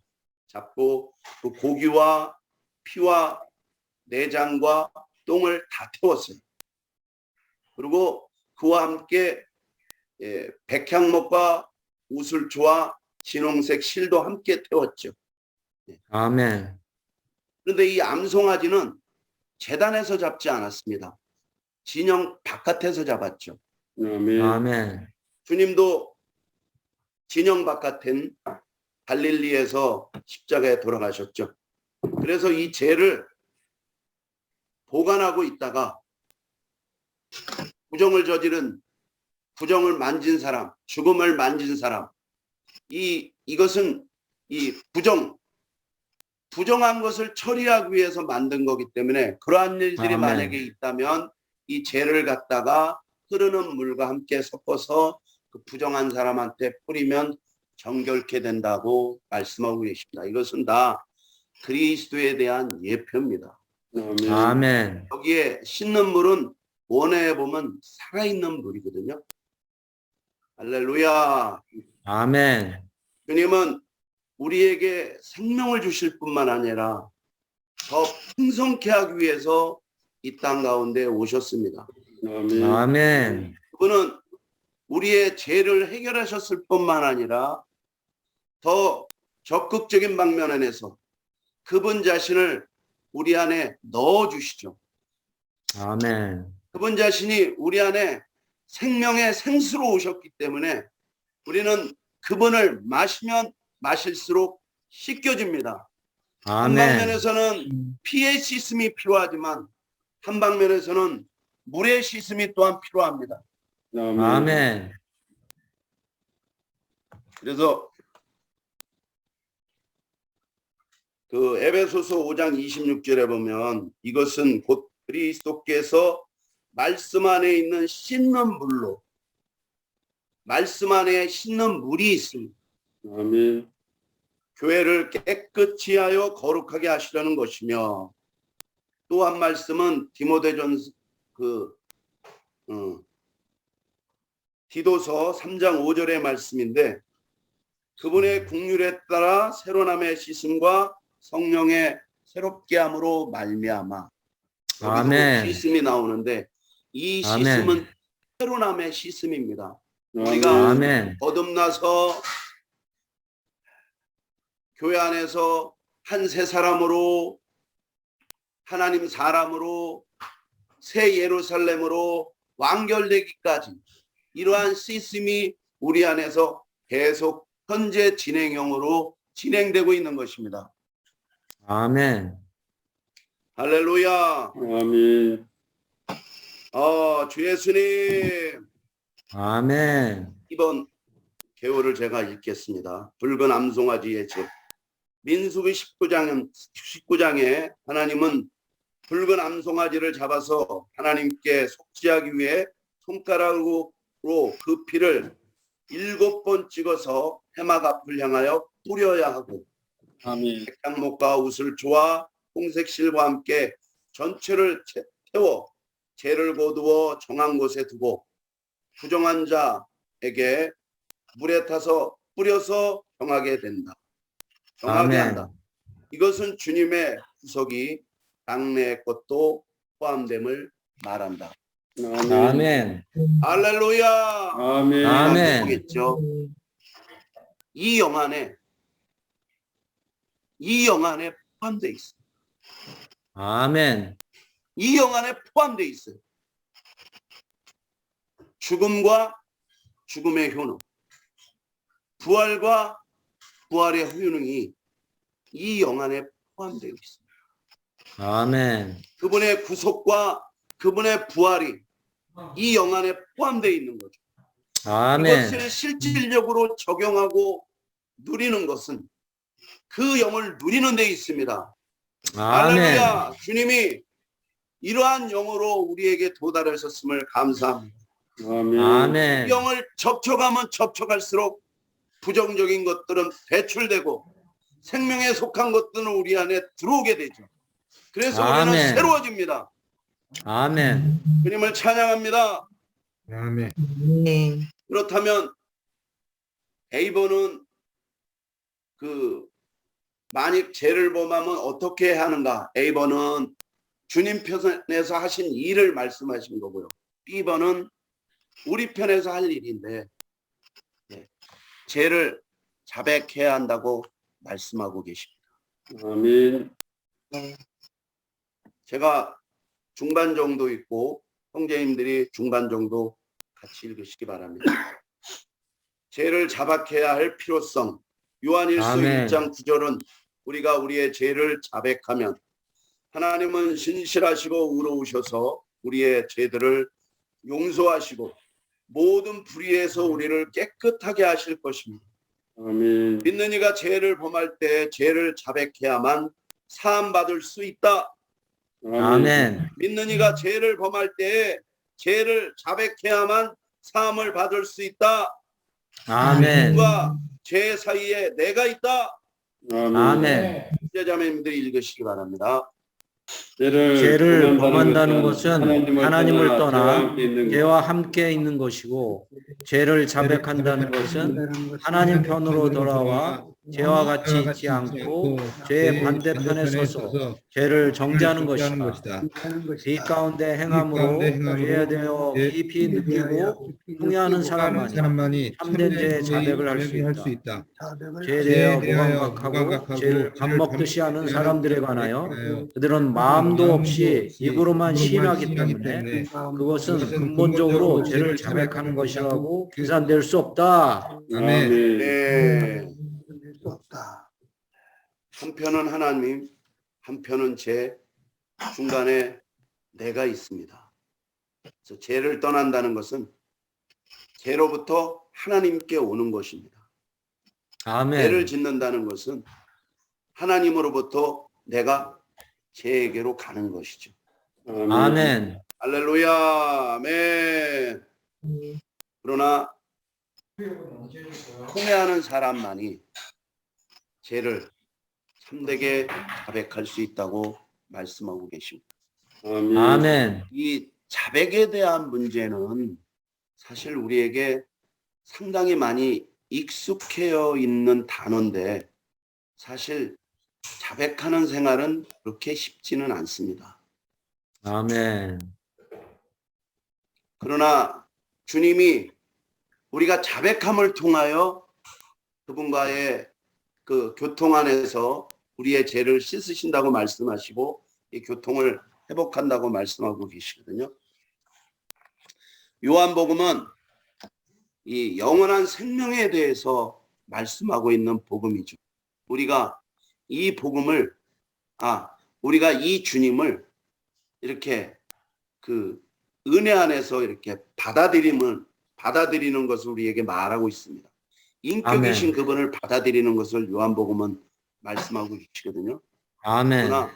잡고 그 고기와 피와 내장과 똥을 다 태웠어요. 그리고 그와 함께 백향목과 우슬초와 진홍색 실도 함께 태웠죠. 아멘. 그런데 이 암송아지는 제단에서 잡지 않았습니다. 진영 바깥에서 잡았죠. 아멘. 아멘. 주님도 진영 바깥엔 갈릴리에서 십자가에 돌아가셨죠. 그래서 이 죄를 보관하고 있다가 부정을 저지른, 부정을 만진 사람, 죽음을 만진 사람, 이것은 이 부정한 것을 처리하기 위해서 만든 거기 때문에 그러한 일들이 아멘. 만약에 있다면 이 죄를 갖다가 흐르는 물과 함께 섞어서 그 부정한 사람한테 뿌리면 정결케 된다고 말씀하고 계십니다. 이것은 다 그리스도에 대한 예표입니다. 아멘. 아멘. 여기에 씻는 물은 원어에 보면 살아있는 물이거든요. 할렐루야. 아멘. 주님은 우리에게 생명을 주실 뿐만 아니라 더 풍성케 하기 위해서 이 땅 가운데 오셨습니다. 아멘. 아멘. 그분은 우리의 죄를 해결하셨을 뿐만 아니라 더 적극적인 방면에서 그분 자신을 우리 안에 넣어주시죠. 아멘. 그분 자신이 우리 안에 생명의 생수로 오셨기 때문에 우리는 그분을 마시면 마실수록 씻겨집니다. 한 아멘. 방면에서는 피의 씻음이 필요하지만 한 방면에서는 물의 씻음이 또한 필요합니다. 아멘. 아멘. 그래서 그 에베소서 5장 26절에 보면 이것은 곧 그리스도께서 말씀 안에 있는 씻는 물로, 말씀 안에 씻는 물이 있습니다. 아멘. 교회를 깨끗이 하여 거룩하게 하시려는 것이며, 또 한 말씀은 디모데전서 디도서 3장 5절의 말씀인데, 그분의 국률에 따라 새로남의 씻음과 성령의 새롭게 함으로 말미암아. 아멘. 여기도 씻음이 나오는데 이 아멘. 씻음은 새로남의 씻음입니다. 우리가 아멘. 거듭나서 교회 안에서 한 새 사람으로, 하나님 사람으로, 새 예루살렘으로 완결되기까지 이러한 씻음이 우리 안에서 계속 현재 진행형으로 진행되고 있는 것입니다. 아멘. 할렐루야. 아멘. 주 예수님, 아멘. 이번 개요를 제가 읽겠습니다. 붉은 암송아지의 집. 민수기 19장에 하나님은 붉은 암송아지를 잡아서 하나님께 속죄하기 위해 손가락으로 그 피를 7번 찍어서 해막 앞을 향하여 뿌려야 하고, 아멘. 백향목과 우슬초와 홍색실과 함께 전체를 태워 재를 거두어 정한 곳에 두고 부정한 자에게 물에 타서 뿌려서 정하게 된다. 정하게 아멘. 한다. 이것은 주님의 구속이 당내의 것도 포함됨을 말한다. 아멘. 할렐루야. 아멘. 아멘. 보겠죠. 이 영안에 포함되어 있어요. 아멘. 이 영안에 포함되어 있어요. 죽음과 죽음의 효능, 부활과 부활의 효능이 이 영안에 포함되어 있습니다. 아멘. 그분의 구속과 그분의 부활이 이 영안에 포함되어 있는 거죠. 아멘. 이것을 실질적으로 적용하고 누리는 것은 그 영을 누리는 데 있습니다. 아멘. 할렐루야. 주님이 이러한 영으로 우리에게 도달하셨음을 감사합니다. 아멘. 아멘. 이 영을 접촉하면 접촉할수록 부정적인 것들은 배출되고 생명에 속한 것들은 우리 안에 들어오게 되죠. 그래서 우리는 아멘. 새로워집니다. 아멘. 주님을 찬양합니다. 아멘. 그렇다면 에이버는 만약 죄를 범하면 어떻게 하는가? A번은 주님 편에서 하신 일을 말씀하신 거고요. B번은 우리 편에서 할 일인데 죄를 자백해야 한다고 말씀하고 계십니다. 아멘. 제가 중반 정도 있고 형제님들이 중반 정도 같이 읽으시기 바랍니다. 죄를 자백해야 할 필요성. 요한일서 아멘. 1장 9절은 우리가 우리의 죄를 자백하면 하나님은 신실하시고 의로우셔서 우리의 죄들을 용서하시고 모든 불의에서 우리를 깨끗하게 하실 것입니다. 아멘. 믿는 이가 죄를 범할 때 죄를 자백해야만 사함받을 수 있다. 아멘. 믿는 이가 죄를 범할 때 죄를 자백해야만 사함을 받을 수 있다. 아멘. 누가 죄 사이에 내가 있다. 아멘. 형제자매님들이 읽으시기 바랍니다. 죄를 범한다는 것은 하나님을 떠나 죄와 죄와 함께 있는 것이고, 죄를 자백한다는 것은 하나님 편으로 돌아와 죄와 같이 있지 않고 죄의 반대편에 서서 죄를 정죄하는 것이다. 빛 가운데 행함으로 죄에 대해 깊이 느끼고 후회하는 사람만이 참된 죄의 자백을 할 수 있다. 죄에 대하여 무감각하고 죄를 밥 먹듯이 하는 사람들에 관하여 그들은 마음도 없이 입으로만 시인하기 때문에 그것은 근본적으로 죄를 자백하는 것이라고 계산될 수 없다. 아멘. 네. 없다. 한편은 하나님, 한편은 죄, 중간에 내가 있습니다. 그래서 죄를 떠난다는 것은 죄로부터 하나님께 오는 것입니다. 아멘. 죄를 짓는다는 것은 하나님으로부터 내가 죄에게로 가는 것이죠. 아멘. 할렐루야, 아멘. 그러나 통회하는 사람만이 죄를 참되게 자백할 수 있다고 말씀하고 계십니다. 아멘. 이 자백에 대한 문제는 사실 우리에게 상당히 많이 익숙해져 있는 단어인데 사실 자백하는 생활은 그렇게 쉽지는 않습니다. 아멘. 그러나 주님이 우리가 자백함을 통하여 그분과의 그 교통 안에서 우리의 죄를 씻으신다고 말씀하시고 이 교통을 회복한다고 말씀하고 계시거든요. 요한복음은 이 영원한 생명에 대해서 말씀하고 있는 복음이죠. 우리가 이 복음을 우리가 이 주님을 이렇게 그 은혜 안에서 이렇게 받아들이는 것을 우리에게 말하고 있습니다. 인격이신 그분을 받아들이는 것을 요한복음은 말씀하고 계시거든요. 아멘. 그러나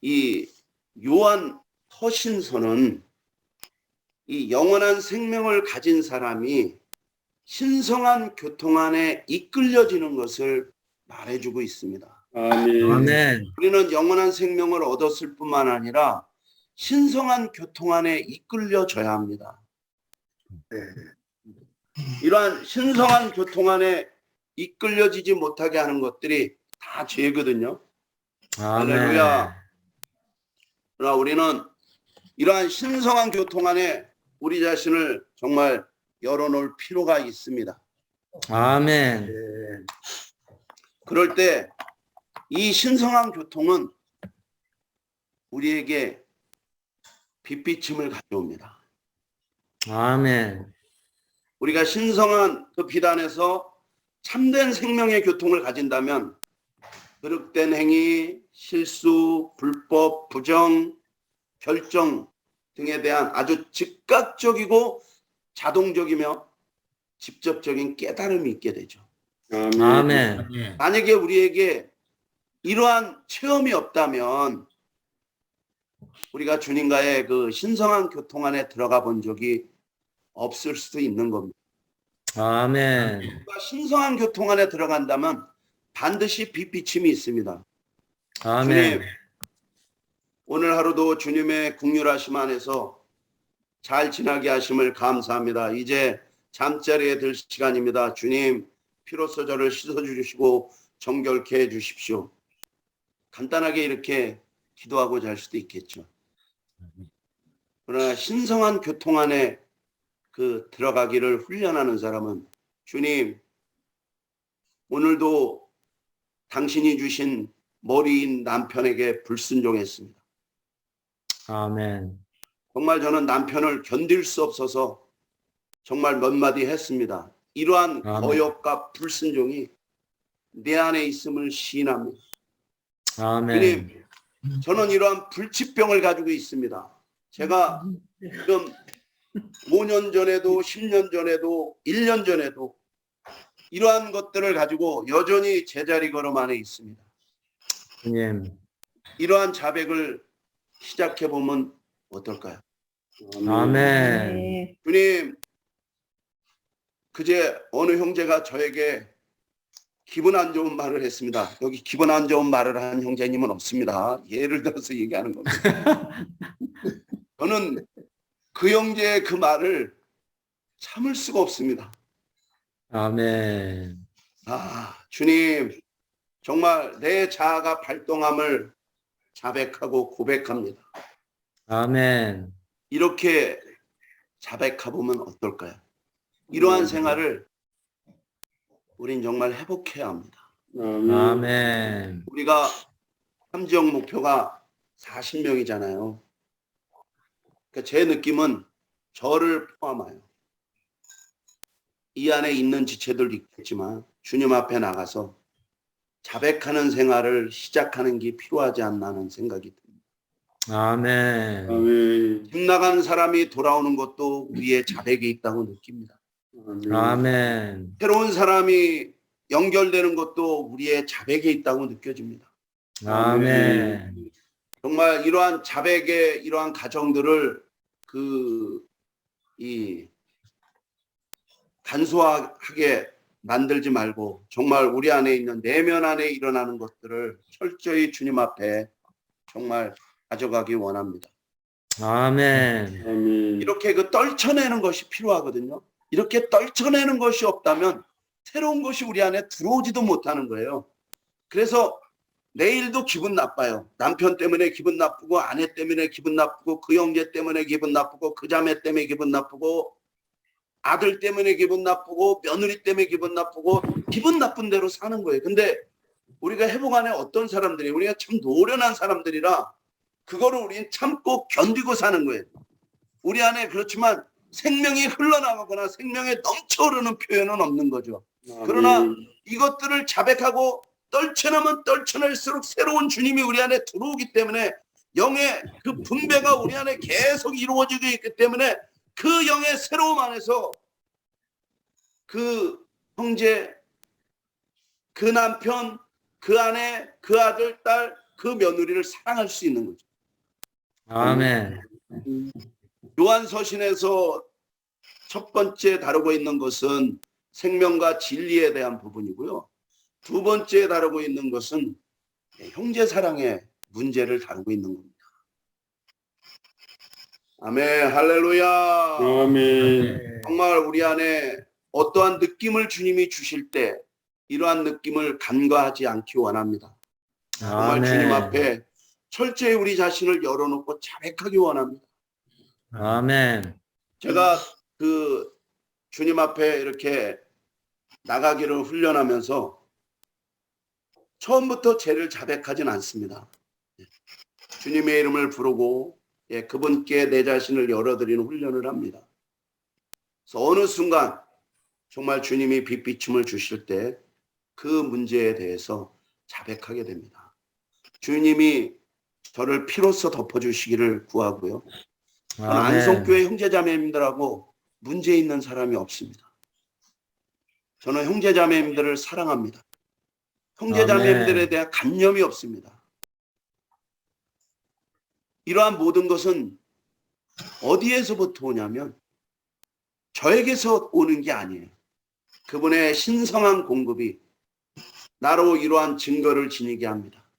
이 요한 서신서는 이 영원한 생명을 가진 사람이 신성한 교통 안에 이끌려지는 것을 말해주고 있습니다. 아멘. 아멘. 우리는 영원한 생명을 얻었을 뿐만 아니라 신성한 교통 안에 이끌려져야 합니다. 이러한 신성한 교통 안에 이끌려지지 못하게 하는 것들이 다 죄거든요. 아멘. 할렐루야. 그러나 우리는 이러한 신성한 교통 안에 우리 자신을 정말 열어놓을 필요가 있습니다. 아멘. 그럴 때 이 신성한 교통은 우리에게 빛비침을 가져옵니다. 아멘. 우리가 신성한 그 빛 안에서 참된 생명의 교통을 가진다면 그릇된 행위, 실수, 불법, 부정, 결정 등에 대한 아주 즉각적이고 자동적이며 직접적인 깨달음이 있게 되죠. 아멘. 만약에 우리에게 이러한 체험이 없다면 우리가 주님과의 그 신성한 교통 안에 들어가 본 적이 없을 수도 있는 겁니다. 아멘. 우리가 신성한 교통 안에 들어간다면 반드시 빛비침이 있습니다. 아멘. 주님, 오늘 하루도 주님의 긍휼하심 안에서 잘 지나게 하심을 감사합니다. 이제 잠자리에 들 시간입니다. 주님, 피로써 저를 씻어주시고 정결케 해주십시오. 간단하게 이렇게 기도하고 잘 수도 있겠죠. 그러나 신성한 교통 안에 그 들어가기를 훈련하는 사람은 주님, 오늘도 당신이 주신 머리인 남편에게 불순종했습니다. 아멘. 정말 저는 남편을 견딜 수 없어서 정말 몇 마디 했습니다. 이러한 아멘. 거역과 불순종이 내 안에 있음을 시인합니다. 아멘. 주님, 저는 이러한 불치병을 가지고 있습니다. 제가 지금 5년 전에도 10년 전에도 1년 전에도 이러한 것들을 가지고 여전히 제자리 걸음 안에 있습니다. 주님. 이러한 자백을 시작해 보면 어떨까요? 아멘. 네. 주님, 그제 어느 형제가 저에게 기분 안 좋은 말을 했습니다. 여기 기분 안 좋은 말을 한 형제님은 없습니다. 예를 들어서 얘기하는 겁니다. 저는 그 형제의 그 말을 참을 수가 없습니다. 아멘. 아, 주님, 정말 내 자아가 발동함을 자백하고 고백합니다. 아멘. 이렇게 자백해보면 어떨까요? 이러한 생활을 우린 정말 회복해야 합니다. 아멘. 우리가 함지역 목표가 40명이잖아요. 그러니까 제 느낌은 저를 포함하여 이 안에 있는 지체들도 있겠지만 주님 앞에 나가서 자백하는 생활을 시작하는 게 필요하지 않나 하는 생각이 듭니다. 아멘. 아멘. 집 나간 사람이 돌아오는 것도 우리의 자백에 있다고 느낍니다. 아멘. 새로운 사람이 연결되는 것도 우리의 자백에 있다고 느껴집니다. 아멘. 정말 이러한 자백의 이러한 가정들을 간소하게 만들지 말고 정말 우리 안에 있는 내면 안에 일어나는 것들을 철저히 주님 앞에 정말 가져가기 원합니다. 아멘. 아멘. 이렇게 떨쳐내는 것이 필요하거든요. 이렇게 떨쳐내는 것이 없다면 새로운 것이 우리 안에 들어오지도 못하는 거예요. 그래서 내일도 기분 나빠요. 남편 때문에 기분 나쁘고 아내 때문에 기분 나쁘고 그 형제 때문에 기분 나쁘고 그 자매 때문에 기분 나쁘고 아들 때문에 기분 나쁘고 며느리 때문에 기분 나쁘고 기분 나쁜 대로 사는 거예요. 근데 우리가 회복 안에 어떤 사람들이 우리가 참 노련한 사람들이라 그거를 우리는 참고 견디고 사는 거예요. 우리 안에 그렇지만 생명이 흘러나가거나 생명에 넘쳐흐르는 표현은 없는 거죠. 그러나 이것들을 자백하고 떨쳐내면 떨쳐낼수록 새로운 주님이 우리 안에 들어오기 때문에 영의 그 분배가 우리 안에 계속 이루어지고 있기 때문에 그 영의 새로움 안에서 그 형제, 그 남편, 그 아내, 그 아들, 딸, 그 며느리를 사랑할 수 있는 거죠. 아멘. 요한서신에서 첫 번째 다루고 있는 것은 생명과 진리에 대한 부분이고요. 두 번째 다루고 있는 것은 형제 사랑의 문제를 다루고 있는 겁니다. 아멘, 할렐루야. 아멘. 정말 우리 안에 어떠한 느낌을 주님이 주실 때 이러한 느낌을 간과하지 않기 원합니다. 정말 주님 앞에 철저히 우리 자신을 열어놓고 자백하기 원합니다. 아멘. 제가 주님 앞에 이렇게 나가기를 훈련하면서 처음부터 죄를 자백하진 않습니다. 주님의 이름을 부르고 그분께 내 자신을 열어드리는 훈련을 합니다. 그래서 어느 순간 정말 주님이 빛비춤을 주실 때 그 문제에 대해서 자백하게 됩니다. 주님이 저를 피로써 덮어주시기를 구하고요. 저는 안성교회 형제자매님들하고 문제 있는 사람이 없습니다. 저는 형제자매님들을 사랑합니다. 형제자매님들에 대한 간념이 없습니다. 이러한 모든 것은 어디에서부터 오냐면 저에게서 오는 게 아니에요. 그분의 신성한 공급이 나로 이러한 증거를 지니게 합니다.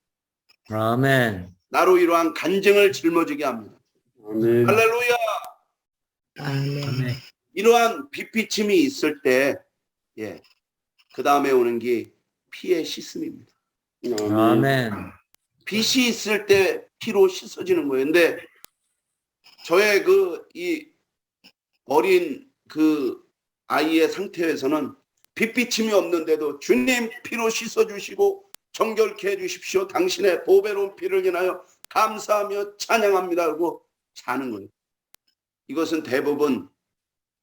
아멘. 나로 이러한 간증을 짊어지게 합니다. 아멘. 할렐루야. 아멘. 이러한 빛비침이 있을 때 그 다음에 오는 게 피의 씻음입니다. 아멘. 빛이 있을 때 피로 씻어지는 거예요. 근데 저의 이 어린 아이의 상태에서는 빛비침이 없는데도 주님 피로 씻어주시고 정결케 해주십시오. 당신의 보배로운 피를 인하여 감사하며 찬양합니다 하고 사는 거예요. 이것은 대부분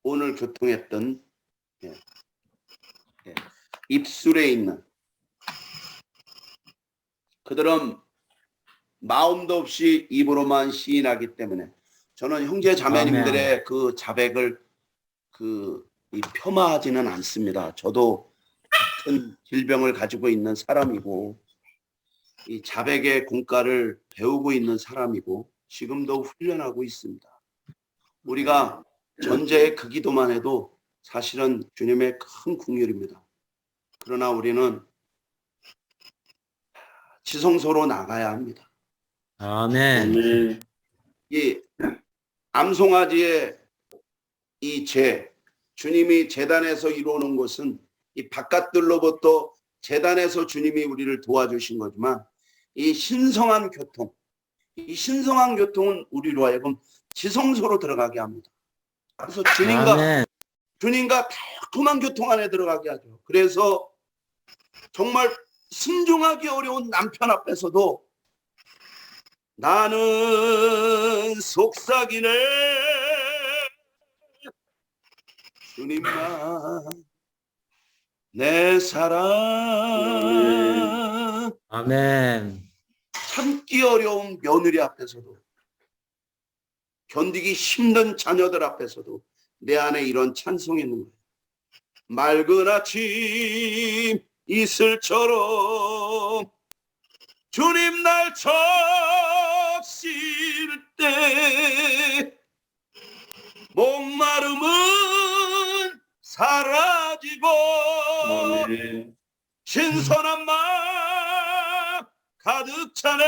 오늘 교통했던 입술에 있는 그들은 마음도 없이 입으로만 시인하기 때문에 저는 형제 자매님들의 그 자백을 이 폄하하지는 않습니다. 저도 같은 질병을 가지고 있는 사람이고 이 자백의 공과를 배우고 있는 사람이고 지금도 훈련하고 있습니다. 우리가 전제의 그 기도만 해도 사실은 주님의 큰 긍휼입니다. 그러나 우리는 지성소로 나가야 합니다. 아멘. 아멘. 이 암송아지의 이 주님이 제단에서 이루어놓은 것은 이 바깥들로부터 제단에서 주님이 우리를 도와주신 거지만 이 신성한 교통은 우리로 하여금 지성소로 들어가게 합니다. 그래서 아멘. 주님과 달콤한 교통 안에 들어가게 하죠. 그래서 정말 순종하기 어려운 남편 앞에서도 나는 속삭이네 주님만 내 사랑. 아멘. 참기 어려운 며느리 앞에서도 견디기 힘든 자녀들 앞에서도 내 안에 이런 찬송이 있는 거예요. 맑은 아침 이슬처럼 주님 날 적실 때 목마름은 사라지고 아멘. 신선한 마음 가득 차네.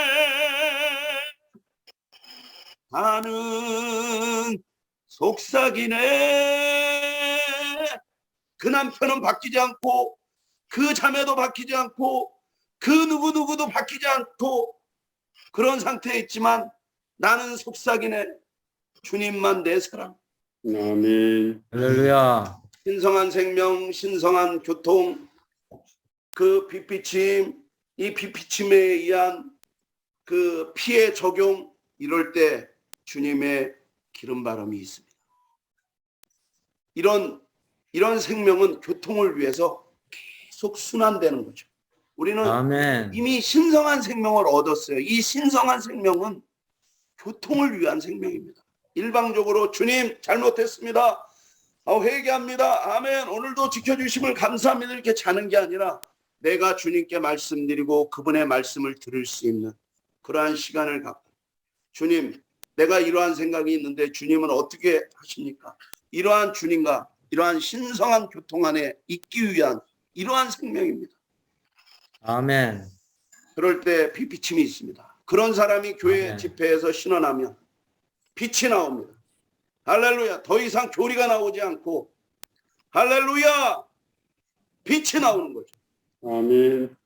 나는 속삭이네. 그 남편은 바뀌지 않고 그 자매도 바뀌지 않고 그 누구도 바뀌지 않고 그런 상태에 있지만 나는 속삭이네. 주님만 내 사랑. 아멘. 할렐루야. 신성한 생명, 신성한 교통, 그 빛비침, 이 빛비침에 의한 그 피의 적용, 이럴 때 주님의 기름 바람이 있습니다. 이런 생명은 교통을 위해서 계속 순환되는 거죠. 우리는 아멘. 이미 신성한 생명을 얻었어요. 이 신성한 생명은 교통을 위한 생명입니다. 일방적으로 주님 잘못했습니다. 회개합니다. 아멘. 오늘도 지켜주심을 감사합니다. 이렇게 자는 게 아니라 내가 주님께 말씀드리고 그분의 말씀을 들을 수 있는 그러한 시간을 갖고 주님, 내가 이러한 생각이 있는데 주님은 어떻게 하십니까? 이러한 주님과 이러한 신성한 교통 안에 있기 위한 이러한 생명입니다. 아멘. 그럴 때 빛비침이 있습니다. 그런 사람이 교회 아멘. 집회에서 신원하면 빛이 나옵니다. 할렐루야. 더 이상 교리가 나오지 않고 할렐루야. 빛이 나오는 거죠. 아멘.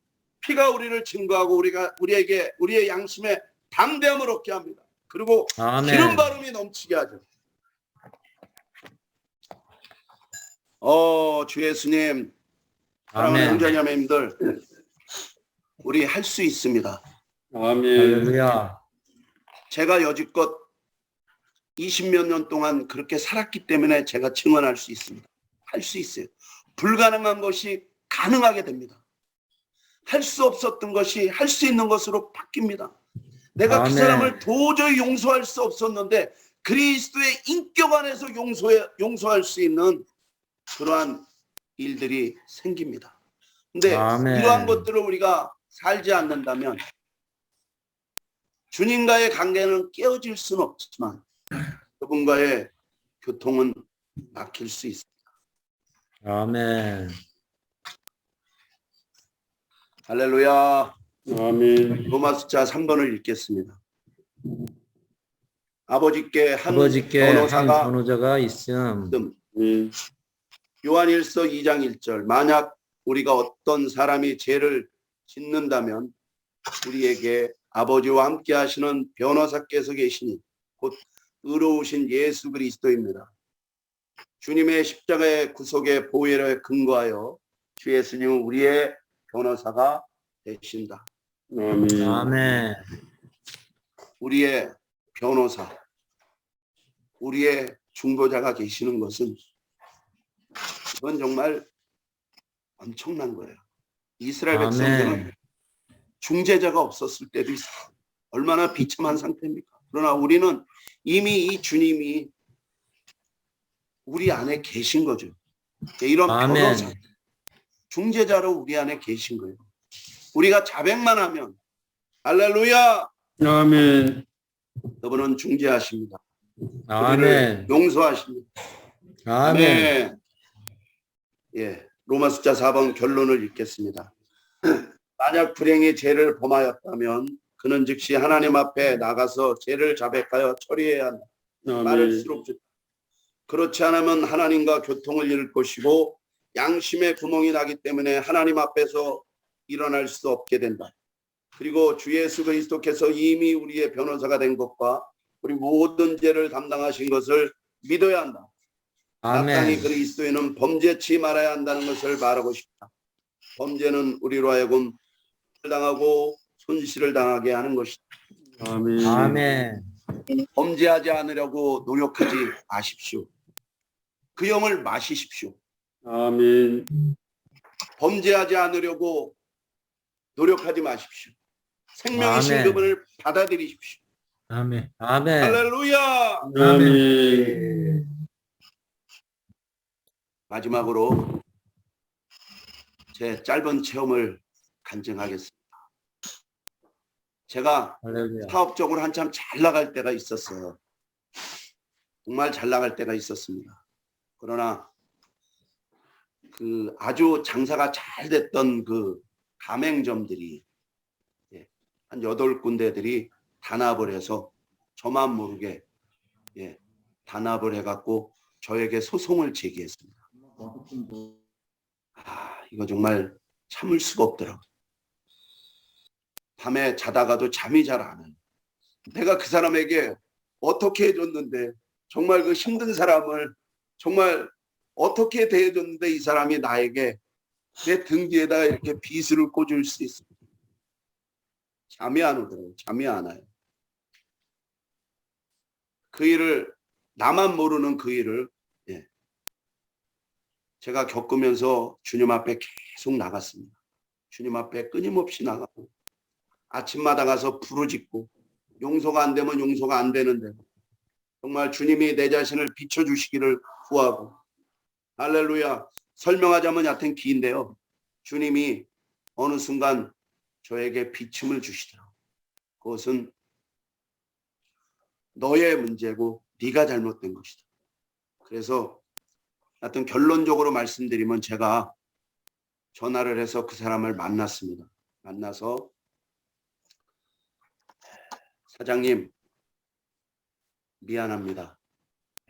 피가 우리를 증거하고 우리에게 우리의 양심에 담대함을 얻게 합니다. 그리고 아멘. 기름 바름이 넘치게 하죠. 주 예수님, 사랑하는 아멘. 형제자매님들, 우리 할 수 있습니다. 아멘. 할렐루야. 제가 여지껏 20몇 년 동안 그렇게 살았기 때문에 제가 증언할 수 있습니다. 할 수 있어요. 불가능한 것이 가능하게 됩니다. 할 수 없었던 것이 할 수 있는 것으로 바뀝니다. 내가 그 아멘. 사람을 도저히 용서할 수 없었는데 그리스도의 인격 안에서 용서할 수 있는 그러한 일들이 생깁니다. 근데 아멘. 이러한 것들을 우리가 살지 않는다면 주님과의 관계는 깨어질 수는 없지만 그분과의 교통은 막힐 수 있습니다. 아멘. 할렐루야. 아멘. 로마서자 3번을 읽겠습니다. 아버지께 한 아버지께 한 변호사가 변호자가 있음. 아멘. 요한일서 2장 1절 만약 우리가 어떤 사람이 죄를 짓는다면 우리에게 아버지와 함께 하시는 변호사께서 계시니 곧 의로우신 예수 그리스도입니다. 주님의 십자가의 구속의 보혈에 근거하여 주 예수님은 우리의 변호사가 되신다. 아멘. 아멘. 우리의 변호사, 우리의 중보자가 계시는 것은 이건 정말 엄청난 거예요. 이스라엘 백성들은 아멘. 중재자가 없었을 때도 있어요. 얼마나 비참한 상태입니까? 그러나 우리는 이미 이 주님이 우리 안에 계신 거죠. 이런 아멘. 변호사, 중재자로 우리 안에 계신 거예요. 우리가 자백만 하면 할렐루야, 아멘. 그분은 중재하십니다. 아멘. 우리를 용서하십니다. 아멘. 예, 로마 숫자 4번 결론을 읽겠습니다. 만약 불행히 죄를 범하였다면 그는 즉시 하나님 앞에 나가서 죄를 자백하여 처리해야 한다. 말을 아멘. 수록 그렇지 않으면 하나님과 교통을 잃을 것이고 양심의 구멍이 나기 때문에 하나님 앞에서 일어날 수 없게 된다. 그리고 주 예수 그리스도께서 이미 우리의 변호사가 된 것과 우리 모든 죄를 담당하신 것을 믿어야 한다. 마땅히 아멘. 그리스도에는 범죄치 말아야 한다는 것을 말하고 싶다. 범죄는 우리로 하여금 당하고 손실을 당하게 하는 것이다. 아멘. 아멘. 범죄하지 않으려고 노력하지 마십시오. 그 영을 마시십시오. 아멘. 범죄하지 않으려고 노력하지 마십시오. 생명이신 아멘. 그분을 받아들이십시오. 아멘. 아멘. 할렐루야. 아멘. 마지막으로 제 짧은 체험을 간증하겠습니다. 제가 할렐루야. 사업적으로 한참 잘 나갈 때가 있었어요. 정말 잘 나갈 때가 있었습니다. 그러나 그 아주 장사가 잘 됐던 그 가맹점들이 한 8군데들이 단합을 해서 저만 모르게 단합을 해갖고 저에게 소송을 제기했습니다. 이거 정말 참을 수가 없더라고요. 밤에 자다가도 잠이 잘 안 와요. 내가 그 사람에게 어떻게 해줬는데, 정말 그 힘든 사람을 정말 어떻게 대해줬는데 이 사람이 나에게 내 등 뒤에다가 이렇게 비수를 꽂을 수 있습니다. 잠이 안 오더라고요. 잠이 안 와요. 그 일을, 나만 모르는 그 일을 제가 겪으면서 주님 앞에 계속 나갔습니다. 주님 앞에 끊임없이 나가고 아침마다 가서 부르짖고, 용서가 안 되면 용서가 안 되는데 정말 주님이 내 자신을 비춰주시기를 구하고, 할렐루야. 설명하자면 얕은 기인데요, 주님이 어느 순간 저에게 비침을 주시더라고요. 그것은 너의 문제고 네가 잘못된 것이다. 그래서 하여튼 결론적으로 말씀드리면, 제가 전화를 해서 그 사람을 만났습니다. 만나서 사장님, 미안합니다.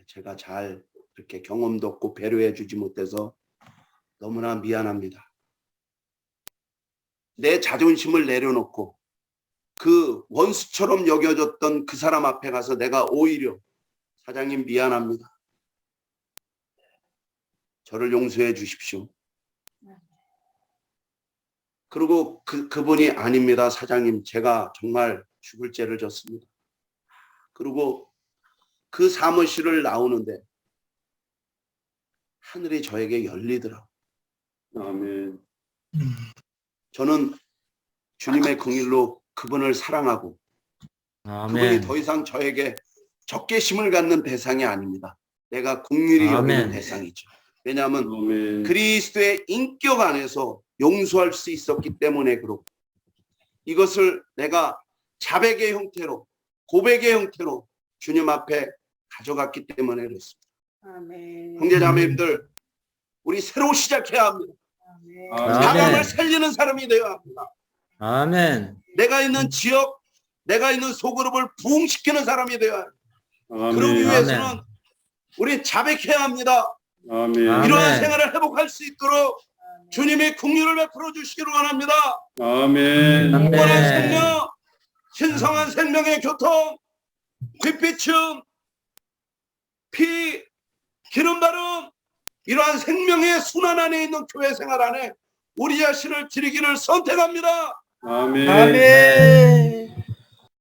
제가 잘 이렇게 경험도 없고 배려해 주지 못해서 너무나 미안합니다. 내 자존심을 내려놓고 그 원수처럼 여겨졌던 그 사람 앞에 가서 내가 오히려 사장님 미안합니다. 저를 용서해 주십시오. 그리고 그분이 아닙니다. 사장님, 제가 정말 죽을 죄를 졌습니다. 그리고 그 사무실을 나오는데 하늘이 저에게 열리더라고요. 아멘. 저는 주님의 긍휼로 그분을 사랑하고 그분이 아멘. 더 이상 저에게 적개심을 갖는 대상이 아닙니다. 내가 긍휼히 여기는 아멘. 대상이죠. 왜냐하면 아멘. 그리스도의 인격 안에서 용서할 수 있었기 때문에 그렇고, 이것을 내가 자백의 형태로, 고백의 형태로 주님 앞에 가져갔기 때문에 그렇습니다. 아멘. 형제자매님들, 우리 새로 시작해야 합니다. 아멘. 사람을 살리는 사람이 되어야 합니다. 아멘. 내가 있는 지역, 내가 있는 소그룹을 부흥시키는 사람이 되어야 합니다. 그러기 아멘. 위해서는 우리 자백해야 합니다. 아멘. 아멘. 이러한 생활을 회복할 수 있도록 주님의 긍휼을 베풀어 주시기를 원합니다. 아멘. 영원한 생명, 신성한 생명의 교통, 빛비춤, 피, 기름 바름, 이러한 생명의 순환 안에 있는 교회 생활 안에 우리 자신을 드리기를 선택합니다. 아멘. 아멘.